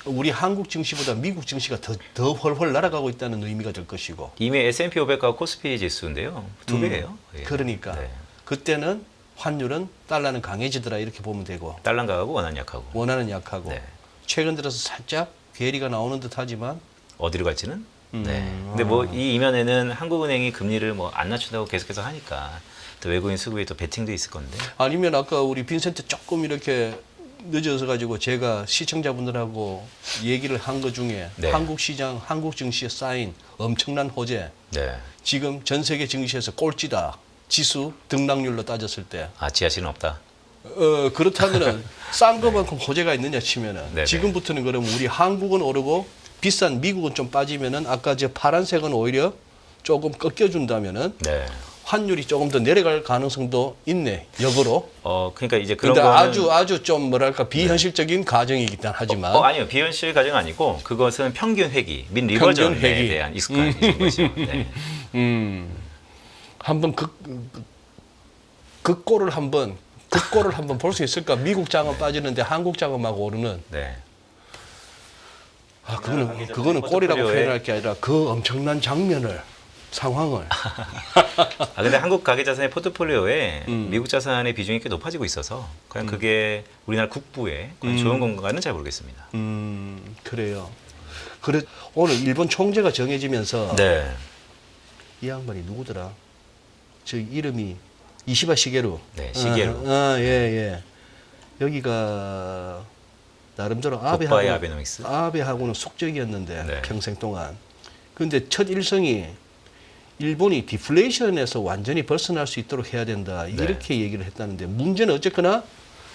우리 한국 증시보다 미국 증시가 더 훨훨 날아가고 있다는 의미가 될 것이고. 이미 S&P 500과 코스피 지수인데요, 2배예요. 예. 그러니까 네. 그때는 환율은 달러는 강해지더라 이렇게 보면 되고 달러 강하고 원화는 약하고 원화는 약하고 네. 최근 들어서 살짝 괴리가 나오는 듯하지만 어디로 갈지는. 네. 근데 뭐 이 이면에는 한국은행이 금리를 뭐 안 낮춘다고 계속해서 하니까 또 외국인 수급에 또 베팅도 있을 건데. 아니면 아까 우리 빈센트 조금 이렇게 늦어서 가지고 제가 시청자분들하고 얘기를 한 것 중에 네. 한국 시장, 한국 증시에 쌓인 엄청난 호재. 네. 지금 전 세계 증시에서 꼴찌다. 지수 등락률로 따졌을 때. 아, 지하실은 없다. 그렇다면은 싼 것만큼 호재가 있느냐 치면은 네네. 지금부터는 그러면 우리 한국은 오르고 비싼 미국은 좀 빠지면은 아까 저 파란색은 오히려 조금 꺾여준다면은 네. 환율이 조금 더 내려갈 가능성도 있네. 역으로. 그러니까 이제 그런 그런데 거는 아주 좀 뭐랄까 비현실적인 가정이긴 하지만 아니요. 비현실 가정은 아니고 그것은 평균 회귀, 민 리버전에 평균 회귀. 대한 익숙한 것이죠. 네. 한번 그 꼴을 한번 볼 수 있을까? 미국 자금 빠지는데 한국 자금하고 오르는. 네. 아, 그거는 꼴이라고 표현할 게 아니라 그 엄청난 장면을 상황을. 근데 한국 가계 자산의 포트폴리오에 미국 자산의 비중이 꽤 높아지고 있어서 과연 그게 우리나라 국부에 과연 좋은 건가는 잘 모르겠습니다. 그래요. 그래 오늘 일본 총재가 정해지면서 네. 이 양반이 누구더라? 저 이름이 이시바 시게루. 네, 시게루. 예. 여기가 나름대로 굿바이 아베노믹스. 아베하고는 속적이었는데 네. 평생 동안. 근데 첫 일성이 일본이 디플레이션에서 완전히 벗어날 수 있도록 해야 된다. 네. 이렇게 얘기를 했다는데 문제는 어쨌거나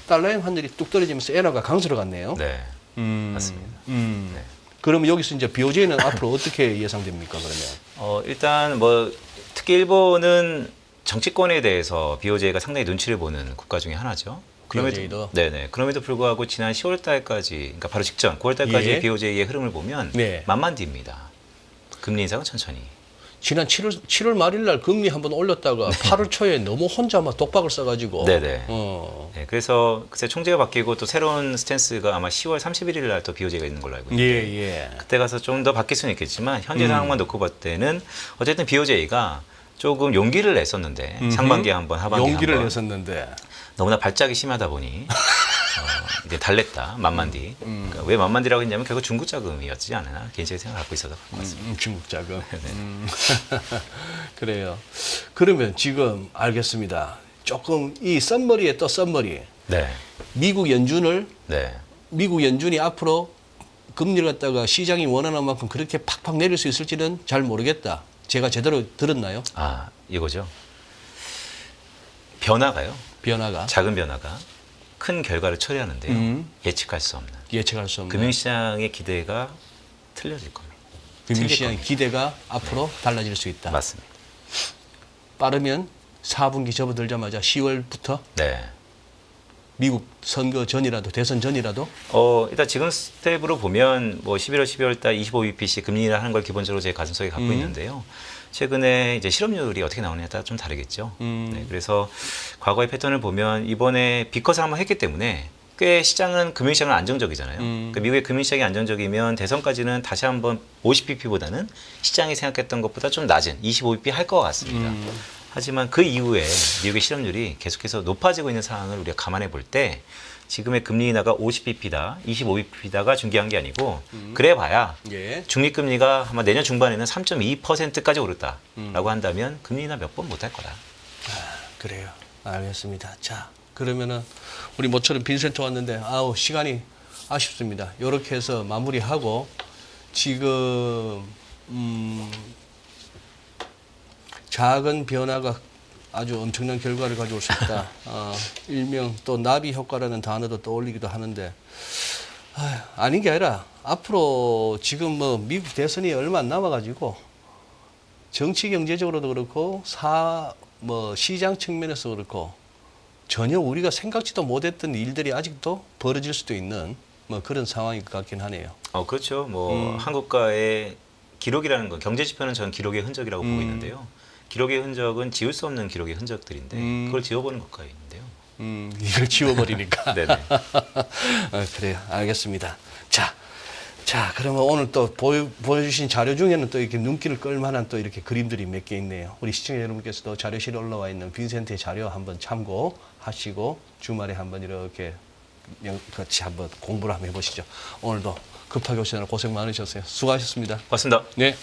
달러형 환율이 뚝 떨어지면서 엔화가 강세로 갔네요. 네. 맞습니다. 네. 그러면 여기서 이제 BOJ는 앞으로 어떻게 예상됩니까? 그러면 일단 뭐 특히 일본은 정치권에 대해서 BOJ가 상당히 눈치를 보는 국가 중에 하나죠. BOJ도? 네네. 그럼에도 불구하고 지난 10월 달까지, 그러니까 바로 직전 9월 달까지의 예. BOJ의 흐름을 보면 네. 만만디입니다. 금리 인상은 천천히. 지난 7월 말일 날 금리 한번 올렸다가 8월 초에 너무 혼자 막 독박을 써가지고. 네네. 어. 네, 그래서 그새 총재가 바뀌고 또 새로운 스탠스가 아마 10월 31일 날 또 BOJ가 있는 걸로 알고 있는데 예. 그때 가서 좀 더 바뀔 수는 있겠지만 현재 상황만 놓고 봤을 때는 어쨌든 BOJ가 조금 용기를 냈었는데 상반기에 한번 하반기에 용기를 한번 냈었는데. 너무나 발작이 심하다 보니 이제 달랬다 만만디. 그러니까 왜 만만디라고 했냐면 결국 중국 자금이었지 않나 개인적인 생각을 갖고 있어서 갖고 왔습니다. 중국 자금. 그래요. 그러면 지금 알겠습니다. 조금 이 썸머리에 또 썸머리. 네, 미국 연준을 네, 미국 연준이 앞으로 금리를 갖다가 시장이 원하는 만큼 그렇게 팍팍 내릴 수 있을지는 잘 모르겠다. 제가 제대로 들었나요? 아 이거죠. 변화가요. 변화가 작은 변화가 큰 결과를 초래하는데요. 예측할 수 없는. 예측할 수 없는 금융시장의 기대가 틀려질 겁니다. 금융시장의 기대가 앞으로 달라질 수 있다. 맞습니다. 빠르면 4분기 접어들자마자 10월부터 네. 미국 선거 전이라도 대선 전이라도 일단 지금 스텝으로 보면 뭐 11월, 12월 달 25bpc 금리를 하는 걸 기본적으로 제 가슴속에 갖고 있는데요. 최근에 이제 실업률이 어떻게 나오느냐에 따라 좀 다르겠죠. 네, 그래서 과거의 패턴을 보면 이번에 비컷을 한번 했기 때문에 꽤 시장은 금융시장은 안정적이잖아요. 그러니까 미국의 금융시장이 안정적이면 대선까지는 다시 한번 50bp보다는 시장이 생각했던 것보다 좀 낮은 25bp 할 것 같습니다. 하지만 그 이후에 미국의 실업률이 계속해서 높아지고 있는 상황을 우리가 감안해 볼 때 지금의 금리 인하가 50bp다, 25bp다가 중요한 게 아니고 그래봐야 예. 중립금리가 아마 내년 중반에는 3.2%까지 오른다라고 한다면 금리 인하 몇 번 못 할 거다. 그래요. 알겠습니다. 자, 그러면은 우리 모처럼 빈센트 왔는데 아우 시간이 아쉽습니다. 이렇게 해서 마무리하고 지금 작은 변화가 아주 엄청난 결과를 가져올 수 있다. 일명 또 나비 효과라는 단어도 떠올리기도 하는데 아닌 게 아니라 앞으로 지금 뭐 미국 대선이 얼마 안 남아가지고 정치 경제적으로도 그렇고 시장 측면에서 그렇고 전혀 우리가 생각지도 못했던 일들이 아직도 벌어질 수도 있는 뭐 그런 상황일 것 같긴 하네요. 그렇죠. 뭐 한국가의 기록이라는 건 경제 지표는 저는 기록의 흔적이라고 보고 있는데요. 기록의 흔적은 지울 수 없는 기록의 흔적들인데 그걸 지워보는 것과가 있는데요. 이걸 지워버리니까. 네네. 그래요. 알겠습니다. 자, 그러면 오늘 또 보여주신 자료 중에는 또 이렇게 눈길을 끌만한 또 이렇게 그림들이 몇 개 있네요. 우리 시청자 여러분께서도 자료실에 올라와 있는 빈센트의 자료 한번 참고하시고 주말에 한번 이렇게 같이 한번 공부를 한번 해보시죠. 오늘도 급하게 오시느라 고생 많으셨어요. 수고하셨습니다. 고맙습니다. 네.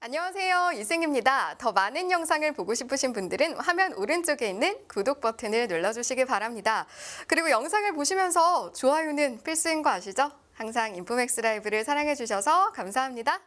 안녕하세요. 이승입니다. 더 많은 영상을 보고 싶으신 분들은 화면 오른쪽에 있는 구독 버튼을 눌러주시기 바랍니다. 그리고 영상을 보시면서 좋아요는 필수인 거 아시죠? 항상 인포맥스 라이브를 사랑해 주셔서 감사합니다.